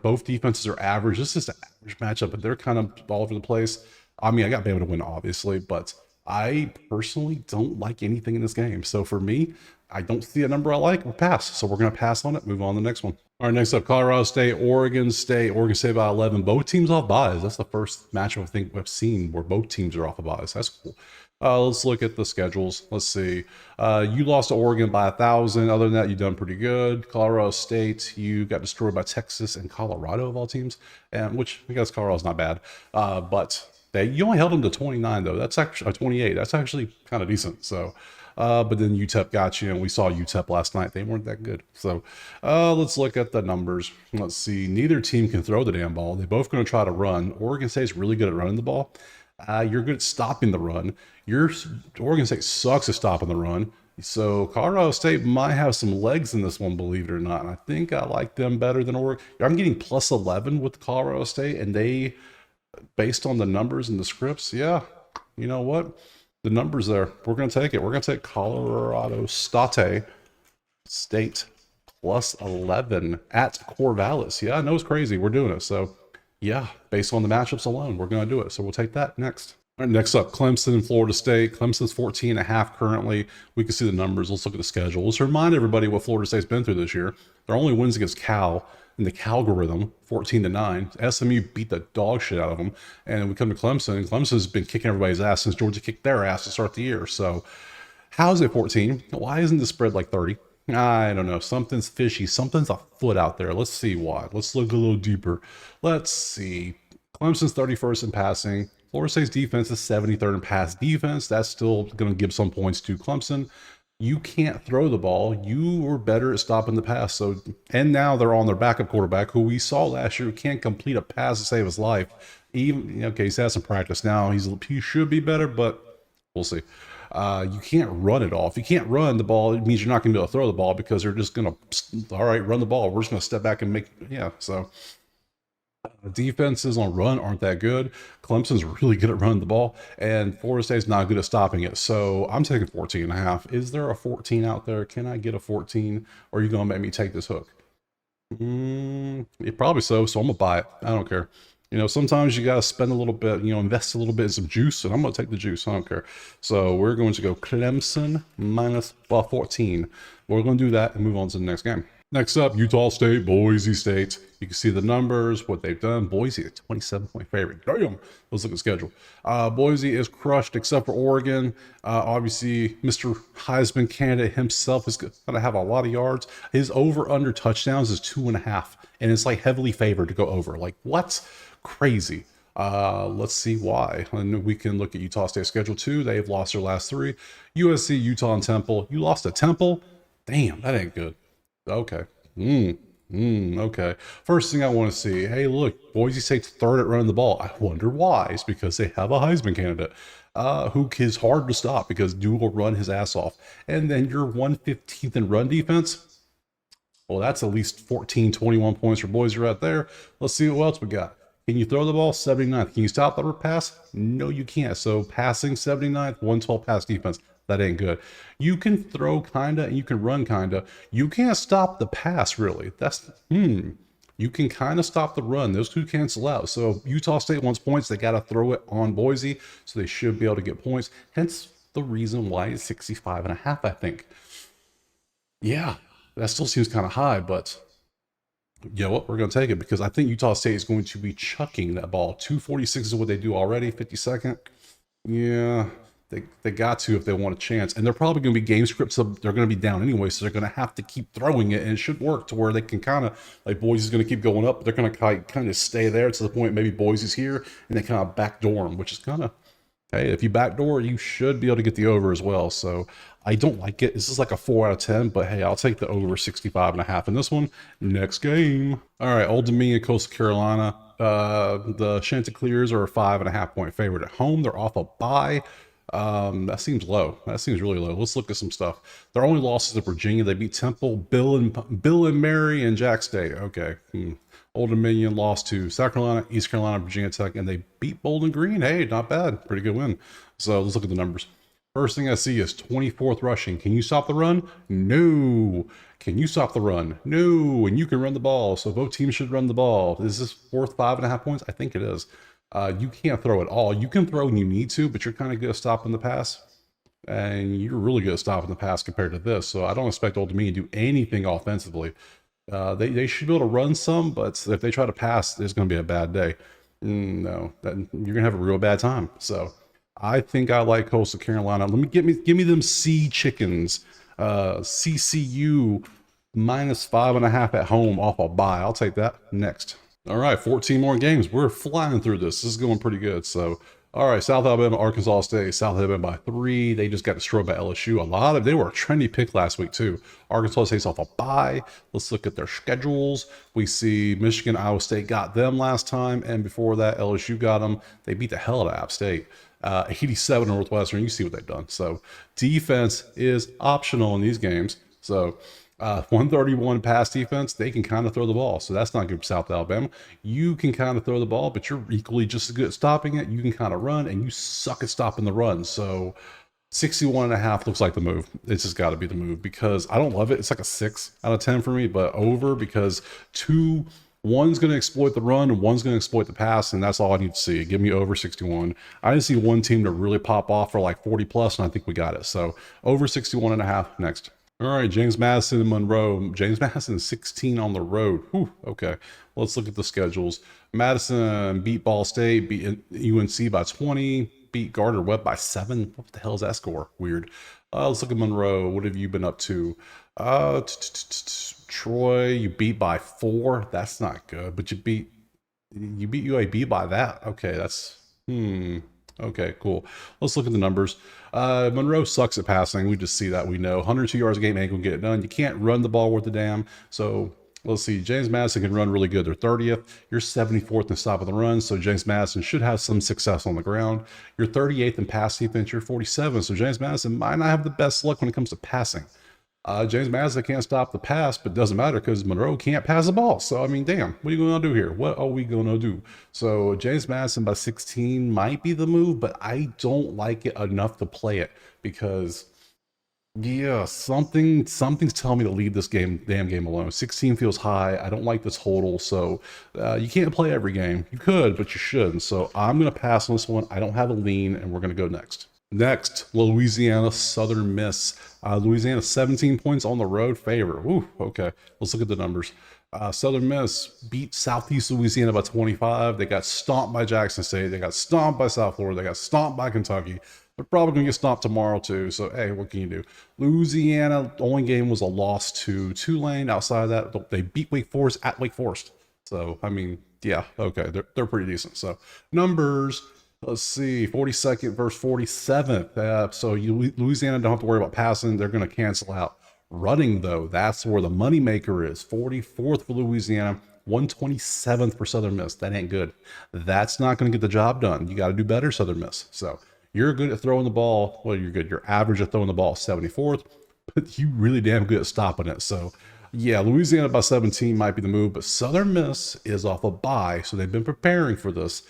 both defenses are average. This is an average matchup, but they're kind of all over the place. I mean, I got Bama to win, obviously, but I personally don't like anything in this game. So for me, I don't see a number I like. We'll pass. So we're going to pass on it. Move on to the next one. All right, next up, Colorado State, Oregon State. Oregon State by 11. Both teams off buys. That's the first matchup I think we've seen where both teams are off of buys. That's cool. Let's look at the schedules. Let's see. You lost to Oregon by 1,000. Other than that, you've done pretty good. Colorado State, you got destroyed by Texas and Colorado of all teams, and which I guess Colorado's not bad. But You only held them to 29 though. That's actually 28. That's actually kind of decent. So, but then UTEP got you, and we saw UTEP last night. They weren't that good. So, let's look at the numbers. Let's see. Neither team can throw the damn ball. They're both going to try to run. Oregon State's really good at running the ball. You're good at stopping the run. Oregon State sucks at stopping the run. So Colorado State might have some legs in this one, believe it or not. And I think I like them better than Oregon. I'm getting plus 11 with Colorado State, and they, based on the numbers and the scripts, yeah, you know what? The numbers there, we're going to take it. We're going to take Colorado State plus 11 at Corvallis. Yeah, I know it's crazy. We're doing it. So, yeah, based on the matchups alone, we're going to do it. So we'll take that next. All right, next up, Clemson and Florida State. Clemson's 14.5 currently. We can see the numbers. Let's look at the schedule. Let's remind everybody what Florida State's been through this year. Their only wins against Cal in the Calgorithm, 14-9. SMU beat the dog shit out of them. And we come to Clemson, and Clemson's been kicking everybody's ass since Georgia kicked their ass to start the year. So how's it 14? Why isn't the spread like 30? I don't know. Something's fishy. Something's afoot out there. Let's see why. Let's look a little deeper. Let's see. Clemson's 31st in passing. Florida State's defense is 73rd in pass defense. That's still going to give some points to Clemson. You can't throw the ball. You were better at stopping the pass. So, and now they're on their backup quarterback, who we saw last year can't complete a pass to save his life. Even, okay, he's had some practice now. He should be better, but we'll see. You can't run it off. You can't run the ball. It means you're not going to be able to throw the ball because they're just going to, all right, run the ball. We're just going to step back and make, yeah. So defenses on run aren't that good. Clemson's really good at running the ball, and Florida State's not good at stopping it. So I'm taking 14.5. Is there a 14 out there? Can I get a 14? Or are you going to make me take this hook? Probably so. So I'm going to buy it. I don't care. You know, sometimes you got to spend a little bit, you know, invest a little bit in some juice, and I'm going to take the juice. I don't care. So we're going to go Clemson minus 14. We're going to do that and move on to the next game. Next up, Utah State, Boise State. You can see the numbers, what they've done. Boise, a 27-point favorite. Damn. Let's look at the schedule. Boise is crushed except for Oregon. Obviously, Mr. Heisman candidate himself is going to have a lot of yards. His over-under touchdowns is 2.5, and it's like heavily favored to go over. Like, what? Crazy. Let's see why. And we can look at Utah State's schedule too. They've lost their last 3. USC, Utah, and Temple. You lost to Temple? Damn, that ain't good. Okay. Okay. First thing I want to see, hey, look, Boise State's 3rd at running the ball. I wonder why. It's because they have a Heisman candidate who is hard to stop because Duke will run his ass off. And then you're 115th in run defense. Well, that's at least 14, 21 points for Boise right there. Let's see what else we got. Can you throw the ball? 79th. Can you stop the pass? No, you can't. So passing 79th, 112 pass defense. That ain't good. You can throw kinda and you can run kinda. You can't stop the pass really. That's you can kind of stop the run. Those two cancel out. So Utah State wants points. They got to throw it on Boise, so they should be able to get points. Hence the reason why it's 65.5. I think. Yeah, that still seems kind of high, but you know what? We're going to take it because I think Utah State is going to be chucking that ball. 246 is what they do already. 52nd. Yeah. They got to if they want a chance. And they're probably going to be game scripts. So they're going to be down anyway. So they're going to have to keep throwing it. And it should work to where they can kind of, like Boise's going to keep going up. But they're going to kind of stay there to the point maybe Boise's here. And they kind of backdoor them, which is kind of, hey, if you backdoor, you should be able to get the over as well. So I don't like it. This is like a 4 out of 10. But hey, I'll take the over 65.5 in this one. Next game. All right, Old Dominion, Coastal Carolina. The Chanticleers are a 5.5 point favorite at home. They're off a bye. That seems low. That seems really low. Let's look at some stuff. Their only losses to Virginia. They beat Temple, Bill and Mary, and Jack State. Okay. Old Dominion lost to South Carolina, East Carolina, Virginia Tech, and they beat Bowling Green. Hey, not bad. Pretty good win. So let's look at the numbers. First thing I see is 24th rushing. Can you stop the run? No. Can you stop the run? No. And you can run the ball. So both teams should run the ball. Is this worth 5.5 points? I think it is. You can't throw at all. You can throw when you need to, but you're kind of good at stopping the pass. And you're really good at stopping the pass compared to this. So I don't expect Old Dominion to do anything offensively. They should be able to run some, but if they try to pass, it's going to be a bad day. No, you're going to have a real bad time. So I think I like Coastal Carolina. Give me them Sea Chickens. CCU minus 5.5 at home off a bye. I'll take that. Next. All right, 14 more games. We're flying through this. This is going pretty good. So All right, South Alabama, Arkansas State. South Alabama by 3. They just got destroyed by LSU. They were a trendy pick last week too. Arkansas State's off a bye. Let's look at their schedules. We see Michigan, Iowa State got them last time, and before that, LSU got them. They beat the hell out of App State. 87 Northwestern. You see what they've done. So defense is optional in these games. So 131 pass defense, they can kind of throw the ball. So that's not good for South Alabama. You can kind of throw the ball, but you're equally just as good at stopping it. You can kind of run, and you suck at stopping the run. So 61.5 looks like the move. It's just got to be the move because I don't love it. It's like a 6 out of 10 for me, but over because one's going to exploit the run and one's going to exploit the pass, and that's all I need to see. Give me over 61. I didn't see one team to really pop off for like 40 plus, and I think we got it. So over 61.5 next. All right, James Madison and Monroe. James Madison 16 on the road. Whew, okay, let's look at the schedules. Madison beat Ball State, beat UNC by 20, beat Gardner-Webb by 7. What the hell is that score? Weird. Let's look at Monroe. What have you been up to? Troy, you beat by 4. That's not good, but you beat UAB by that. Okay, that's okay, cool. Let's look at the numbers. Monroe sucks at passing. We just see that. We know 102 yards a game ain't gonna get it done. You can't run the ball worth a damn. So let's see. James Madison can run really good. They're 30th. You're 74th in stop of the run. So James Madison should have some success on the ground. You're 38th in pass defense. You're 47. So James Madison might not have the best luck when it comes to passing. James Madison can't stop the pass, but it doesn't matter because Monroe can't pass the ball. So, I mean, damn, what are you going to do here? What are we going to do? So, James Madison by 16 might be the move, but I don't like it enough to play it because, yeah, something's telling me to leave this damn game alone. 16 feels high. I don't like the total. So, you can't play every game. You could, but you shouldn't. So, I'm going to pass on this one. I don't have a lean, and we're going to go next. Next, Louisiana Southern Miss. Louisiana 17 points on the road favor. Ooh, okay. Let's look at the numbers. Southern Miss beat Southeast Louisiana by 25. They got stomped by Jackson State. They got stomped by South Florida. They got stomped by Kentucky. They're probably going to get stomped tomorrow too. So, hey, what can you do? Louisiana, the only game was a loss to Tulane. Outside of that, they beat Wake Forest at Wake Forest. So, I mean, yeah, okay. They're pretty decent. So, numbers. Let's see, 42nd versus 47th. So Louisiana don't have to worry about passing. They're going to cancel out. Running, though, that's where the moneymaker is. 44th for Louisiana, 127th for Southern Miss. That ain't good. That's not going to get the job done. You got to do better, Southern Miss. So you're good at throwing the ball. Well, you're good. You're average at throwing the ball, 74th, but you really damn good at stopping it. So yeah, Louisiana by 17 might be the move, but Southern Miss is off a bye, so they've been preparing for this.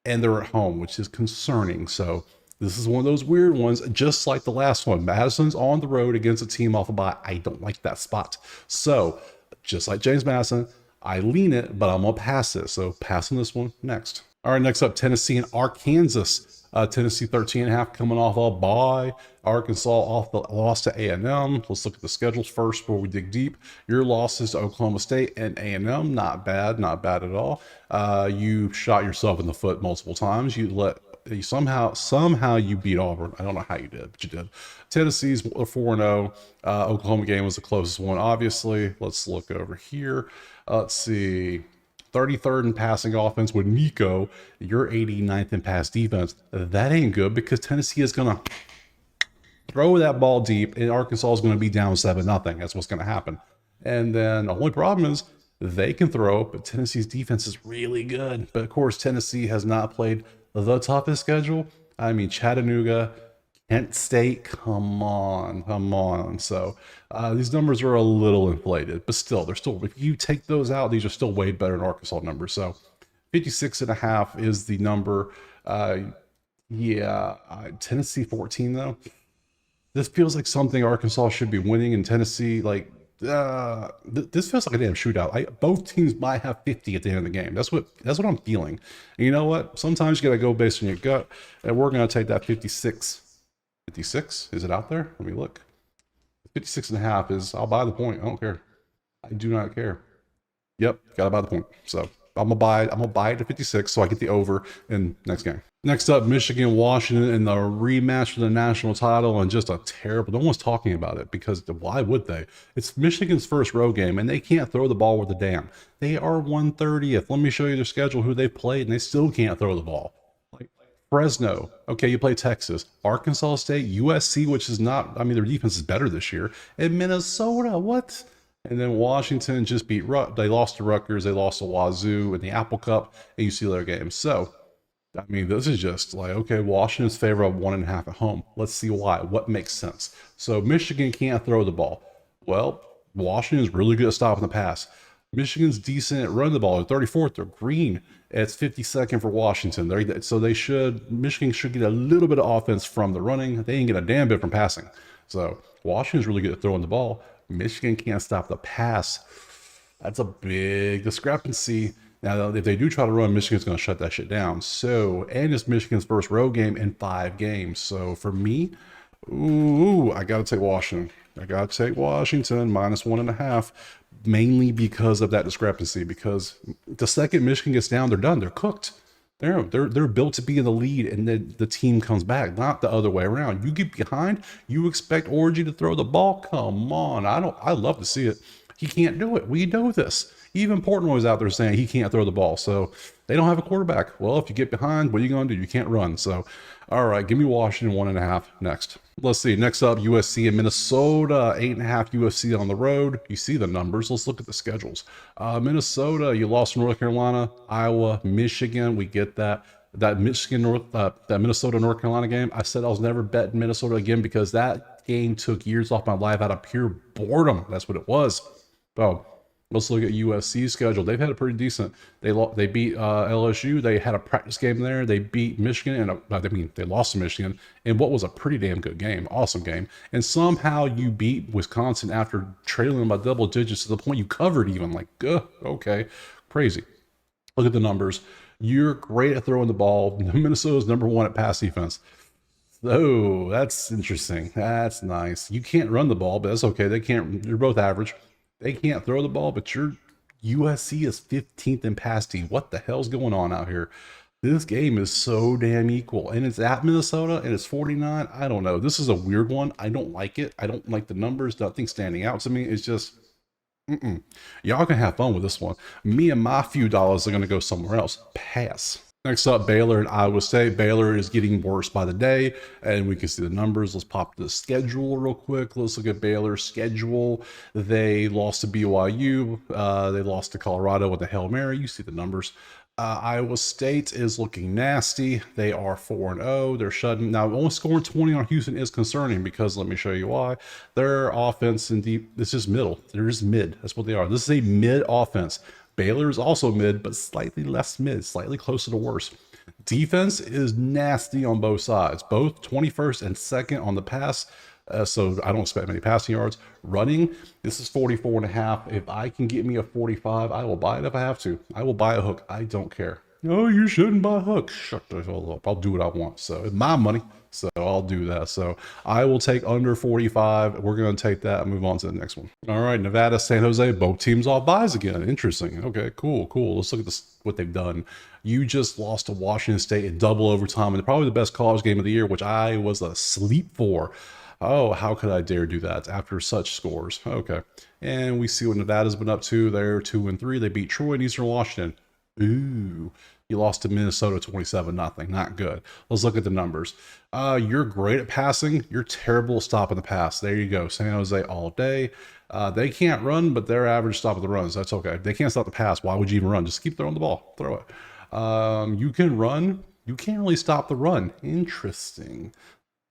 And they're at home, which is concerning. So this is one of those weird ones, just like the last one. Madison's on the road against a team off a bye. I don't like that spot. So just like James Madison, I lean it, but I'm going to pass it. So passing this one next. All right, next up, Tennessee and Arkansas. Tennessee 13.5 coming off a bye. Arkansas off the loss to A&M. Let's look at the schedules first before we dig deep. Your losses to Oklahoma State and A&M, not bad at all. You shot yourself in the foot multiple times. You somehow you beat Auburn. I don't know how you did, but you did. Tennessee's 4-0. Oklahoma game was the closest one, obviously. Let's look over here. Let's see. 33rd in passing offense with Nico. You're 89th in pass defense. That ain't good because Tennessee is going to throw that ball deep and Arkansas is going to be down 7-0. That's what's going to happen. And then the only problem is they can throw, but Tennessee's defense is really good. But of course, Tennessee has not played the toughest schedule. I mean, Chattanooga, Kent State, come on. So these numbers are a little inflated, but still, if you take those out, these are still way better than Arkansas numbers. So 56.5 is the number. Tennessee 14 though. This feels like something Arkansas should be winning, and Tennessee, like, this feels like a damn shootout. Both teams might have 50 at the end of the game. That's what I'm feeling. And you know what? Sometimes you gotta go based on your gut, and we're gonna take that 56. 56? Is it out there? Let me look. 56.5 is, I'll buy the point. I don't care. I do not care. Yep, gotta buy the point. So I'm gonna buy it to 56 so I get the over in next game. Next up, Michigan, Washington in the rematch for the national title, and just a terrible, no one's talking about it because why would they? It's Michigan's first road game and they can't throw the ball worth a damn. They are 130th. Let me show you their schedule, who they played, and they still can't throw the ball. Like Fresno. Okay, you play Texas. Arkansas State, USC, which is not, I mean, their defense is better this year. And Minnesota, what? And then Washington just beat, they lost to Rutgers, they lost to Wazoo in the Apple Cup, and you see their games. So, I mean, this is just like, okay, Washington's favor of 1.5 at home. Let's see why. What makes sense? So Michigan can't throw the ball. Well, Washington's really good at stopping the pass. Michigan's decent at running the ball. They're 34th. They're green. It's 52nd for Washington. Michigan should get a little bit of offense from the running. They ain't get a damn bit from passing. So Washington's really good at throwing the ball. Michigan can't stop the pass. That's a big discrepancy. Now, if they do try to run, Michigan's going to shut that shit down. So, and it's Michigan's first road game in 5 games. So for me, I got to take Washington. I got to take Washington minus 1.5, mainly because of that discrepancy. Because the second Michigan gets down, they're done. They're cooked. They're built to be in the lead, and then the team comes back, not the other way around. You get behind, you expect Orgy to throw the ball. Come on, I love to see it. He can't do it. We know this. Even Portnoy was out there saying he can't throw the ball. So they don't have a quarterback. Well, if you get behind, what are you going to do? You can't run. So, all right, give me Washington 1.5 next. Let's see. Next up, USC and Minnesota. 8.5 USC on the road. You see the numbers. Let's look at the schedules. Minnesota, you lost to North Carolina, Iowa, Michigan. We get that. That Minnesota North Carolina game. I said I was never betting Minnesota again because that game took years off my life out of pure boredom. That's what it was. Oh. Let's look at USC's schedule. They've had a pretty decent. They beat LSU. They had a practice game there. They beat Michigan, and they lost to Michigan in what was a pretty damn good game, awesome game. And somehow you beat Wisconsin after trailing them by double digits to the point you covered even. Like, okay, crazy. Look at the numbers. You're great at throwing the ball. Minnesota's #1 at pass defense. Oh, that's interesting. That's nice. You can't run the ball, but that's okay. They can't. You're both average. They can't throw the ball, but your USC is 15th in pass team. What the hell's going on out here? This game is so damn equal. And it's at Minnesota, and it's 49. I don't know. This is a weird one. I don't like it. I don't like the numbers. Nothing standing out to me. It's just, y'all can have fun with this one. Me and my few dollars are going to go somewhere else. Pass. Next up, Baylor and Iowa State. Baylor is getting worse by the day, and we can see the numbers. Let's pop the schedule real quick. Let's look at Baylor's schedule. They lost to BYU. They lost to Colorado with a Hail Mary. You see the numbers. Iowa State is looking nasty. They are 4-0. They're shutting. Now, only scoring 20 on Houston is concerning because let me show you why. Their offense and deep, this is middle. They're just mid. That's what they are. This is a mid offense. Baylor is also mid, but slightly less mid, slightly closer to worse. Defense is nasty on both sides, both 21st and 2nd on the pass. So I don't expect many passing yards. Running, this is 44.5. If I can get me a 45, I will buy it if I have to. I will buy a hook. I don't care. No, you shouldn't buy a hook. Shut the hell up. I'll do what I want. So it's my money. So I'll do that. So I will take under 45. We're going to take that and move on to the next one. All right, Nevada, San Jose, both teams off buys again. Interesting. Okay, cool. Let's look at this, what they've done. You just lost to Washington State in double overtime, and probably the best college game of the year, which I was asleep for. Oh, how could I dare do that after such scores? Okay. And we see what Nevada's been up to. They're 2-3. They beat Troy and Eastern Washington. Ooh. You lost to Minnesota 27-0. Not good. Let's look at the numbers. You're great at passing. You're terrible at stopping the pass. There you go. San Jose all day. They can't run, but they're average stop of the runs. That's okay. They can't stop the pass. Why would you even run? Just keep throwing the ball. Throw it. You can run. You can't really stop the run. Interesting.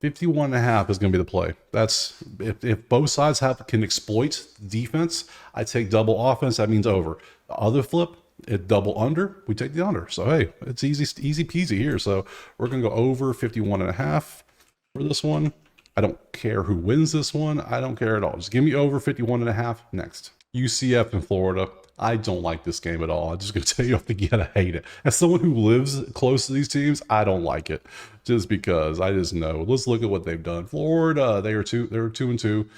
51.5 is going to be the play. That's if both sides can exploit defense. I take double offense. That means over. The other flip. It double under, we take the under. So hey, it's easy peasy here. So we're gonna go over 51.5 for this one. I don't care who wins this one. I don't care at all. Just give me over 51.5 next. UCF in Florida. I don't like this game at all. I'm just gonna tell you off the get, I hate it. As someone who lives close to these teams, I don't like it. Just because I just know. Let's look at what they've done. Florida, they're 2-2.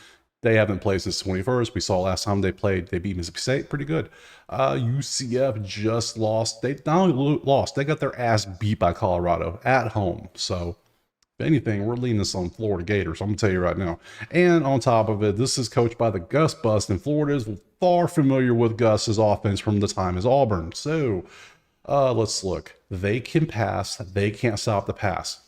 They haven't played since 21st. We saw last time they played, they beat Mississippi State pretty good. UCF just lost. They not only lost, they got their ass beat by Colorado at home. So, if anything, we're leaning this on Florida Gators. I'm going to tell you right now. And on top of it, this is coached by the Gus Bus, and Florida is far familiar with Gus's offense from the time as Auburn. So, let's look. They can pass. They can't stop the pass.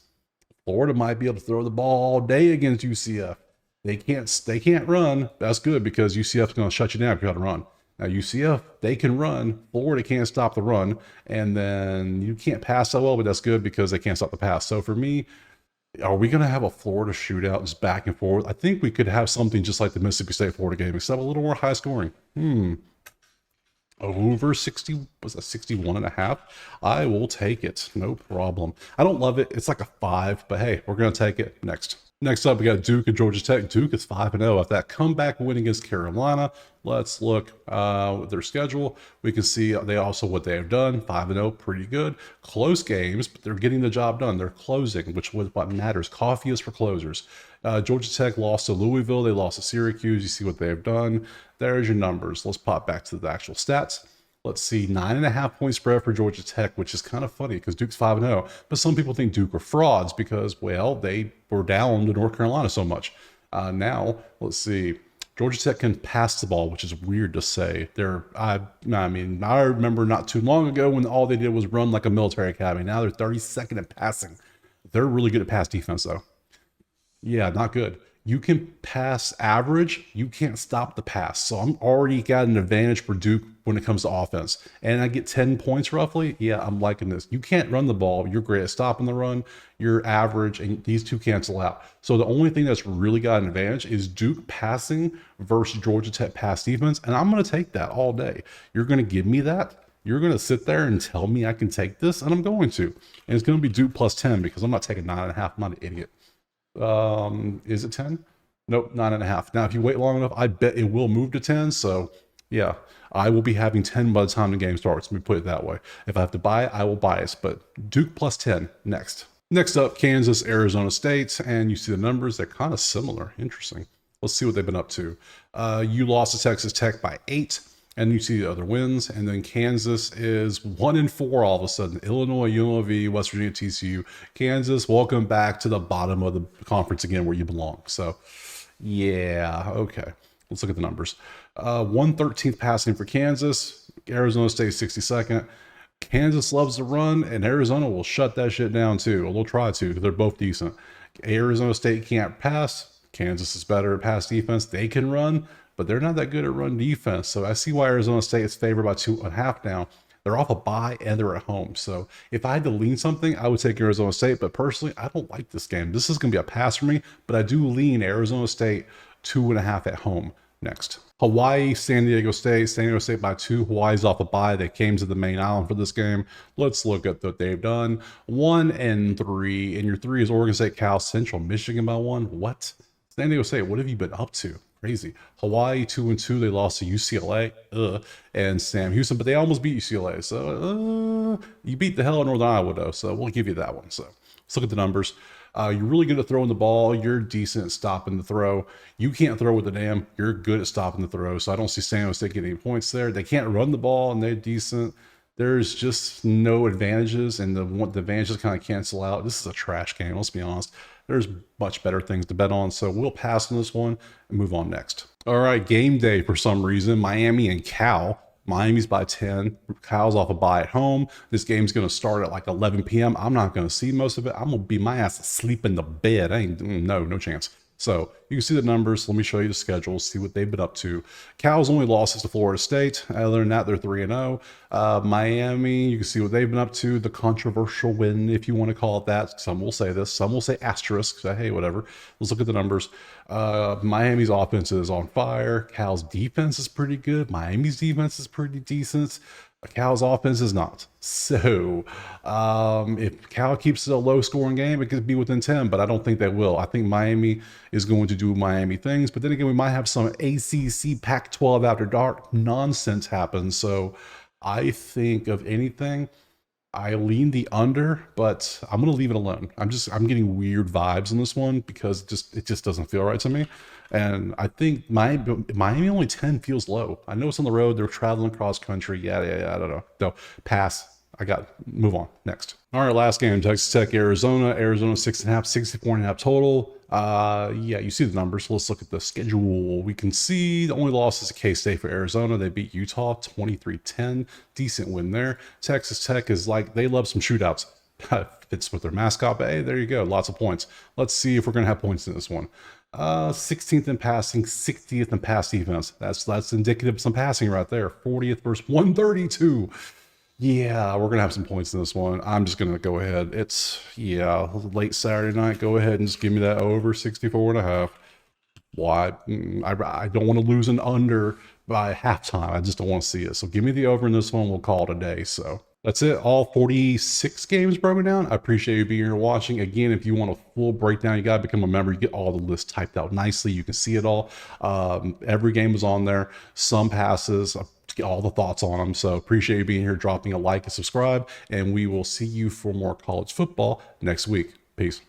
Florida might be able to throw the ball all day against UCF. They can't run. That's good because UCF is going to shut you down if you got to run. Now UCF, they can run. Florida can't stop the run, and then you can't pass so well, but that's good because they can't stop the pass. So for me, are we going to have a Florida shootout just back and forth? I think we could have something just like the Mississippi State Florida game, except a little more high scoring. Over 60, was that 61.5? I will take it. No problem. I don't love it. It's like a 5, but hey, we're going to take it. Next up, we got Duke and Georgia Tech. Duke is 5-0 after that comeback win against Carolina. Let's look at their schedule. We can see what they have done. 5-0, pretty good. Close games, but they're getting the job done. They're closing, which is what matters. Coffee is for closers. Georgia Tech lost to Louisville. They lost to Syracuse. You see what they have done. There's your numbers. Let's pop back to the actual stats. Let's see, 9.5 point spread for Georgia Tech, which is kind of funny because Duke's 5-0. But some people think Duke are frauds because, well, they were down to North Carolina so much. Now, let's see. Georgia Tech can pass the ball, which is weird to say. I remember not too long ago when all they did was run like a military academy. Now they're 32nd in passing. They're really good at pass defense, though. Yeah, not good. You can pass average, you can't stop the pass. So I'm already got an advantage for Duke when it comes to offense. And I get 10 points roughly. Yeah, I'm liking this. You can't run the ball. You're great at stopping the run. You're average, and these two cancel out. So the only thing that's really got an advantage is Duke passing versus Georgia Tech pass defense. And I'm going to take that all day. You're going to give me that. You're going to sit there and tell me I can take this, and I'm going to. And it's going to be Duke plus 10 because I'm not taking 9.5. I'm not an idiot. Is it 10? Nope, 9.5. Now, if you wait long enough, I bet it will move to 10. So, yeah, I will be having 10 by the time the game starts. Let me put it that way. If I have to buy it, I will buy it. But Duke plus 10 next. Next up, Kansas, Arizona State, and you see the numbers. They're kind of similar. Interesting. Let's see what they've been up to. You lost to Texas Tech by 8. And you see the other wins, and then Kansas is 1-4 all of a sudden. Illinois, UNLV, West Virginia, TCU. Kansas, welcome back to the bottom of the conference again where you belong. So, yeah, okay. Let's look at the numbers. 113th passing for Kansas. Arizona State 62nd. Kansas loves to run, and Arizona will shut that shit down too. Or they'll try to because they're both decent. Arizona State can't pass. Kansas is better at pass defense. They can run, but they're not that good at run defense. So I see why Arizona State is favored by 2.5 now. They're off a bye and they're at home. So if I had to lean something, I would take Arizona State. But personally, I don't like this game. This is going to be a pass for me, but I do lean Arizona State 2.5 at home next. Hawaii, San Diego State. San Diego State by 2. Hawaii's off a bye. They came to the main island for this game. Let's look at what they've done. 1-3. And your 3 is Oregon State, Cal, Central Michigan by 1. What? San Diego State, what have you been up to? Crazy. Hawaii 2-2. They lost to UCLA and Sam Houston, but they almost beat UCLA. So you beat the hell out of Northern Iowa though. So we'll give you that one. So let's look at the numbers. You're really good at throwing the ball. You're decent at stopping the throw. You can't throw with a damn. You're good at stopping the throw. So I don't see San Diego State getting any points there. They can't run the ball and they're decent. There's just no advantages, and the advantages kind of cancel out. This is a trash game. Let's be honest. There's much better things to bet on. So we'll pass on this one and move on next. All right, game day for some reason. Miami and Cal. Miami's by 10. Cal's off a bye at home. This game's going to start at like 11 p.m. I'm not going to see most of it. I'm going to be my ass asleep in the bed. No chance. So you can see the numbers. Let me show you the schedule, see what they've been up to. Cal's only losses to Florida State. Other than that, they're 3-0. Miami, you can see what they've been up to. The controversial win, if you want to call it that. Some will say this. Some will say asterisk. So, hey, whatever. Let's look at the numbers. Miami's offense is on fire. Cal's defense is pretty good. Miami's defense is pretty decent. Cal's offense is not. So if Cal keeps it a low scoring game, it could be within 10, but I don't think they will. I think Miami is going to do Miami things, but then again, we might have some ACC Pac-12 after dark nonsense happen. So I think of anything, I lean the under, but I'm going to leave it alone. I'm getting weird vibes on this one because it just doesn't feel right to me. And I think Miami only 10 feels low. I know it's on the road. They're traveling cross country. Yeah. I don't know. No, pass. Move on. Next. All right, last game, Texas Tech, Arizona. Arizona 6.5, 64.5 total. Yeah, you see the numbers. Let's look at the schedule. We can see the only loss is K-State for Arizona. They beat Utah 23-10. Decent win there. Texas Tech is like, they love some shootouts. Fits with their mascot, but hey, there you go. Lots of points. Let's see if we're going to have points in this one. 16th in passing, 60th in pass defense. That's indicative of some passing right there. 40th versus 132. Yeah, we're gonna have some points in this one. I'm just gonna go ahead. It's, yeah, late Saturday night. Go ahead and just give me that over 64.5. Why? I don't want to lose an under by halftime. I just don't want to see it. So give me the over in this one. We'll call it a day. So that's it. All 46 games broken down. I appreciate you being here watching. Again, if you want a full breakdown, you got to become a member. You get all the lists typed out nicely. You can see it all. Every game is on there. Some passes, get all the thoughts on them. So appreciate you being here, dropping a like and subscribe. And we will see you for more college football next week. Peace.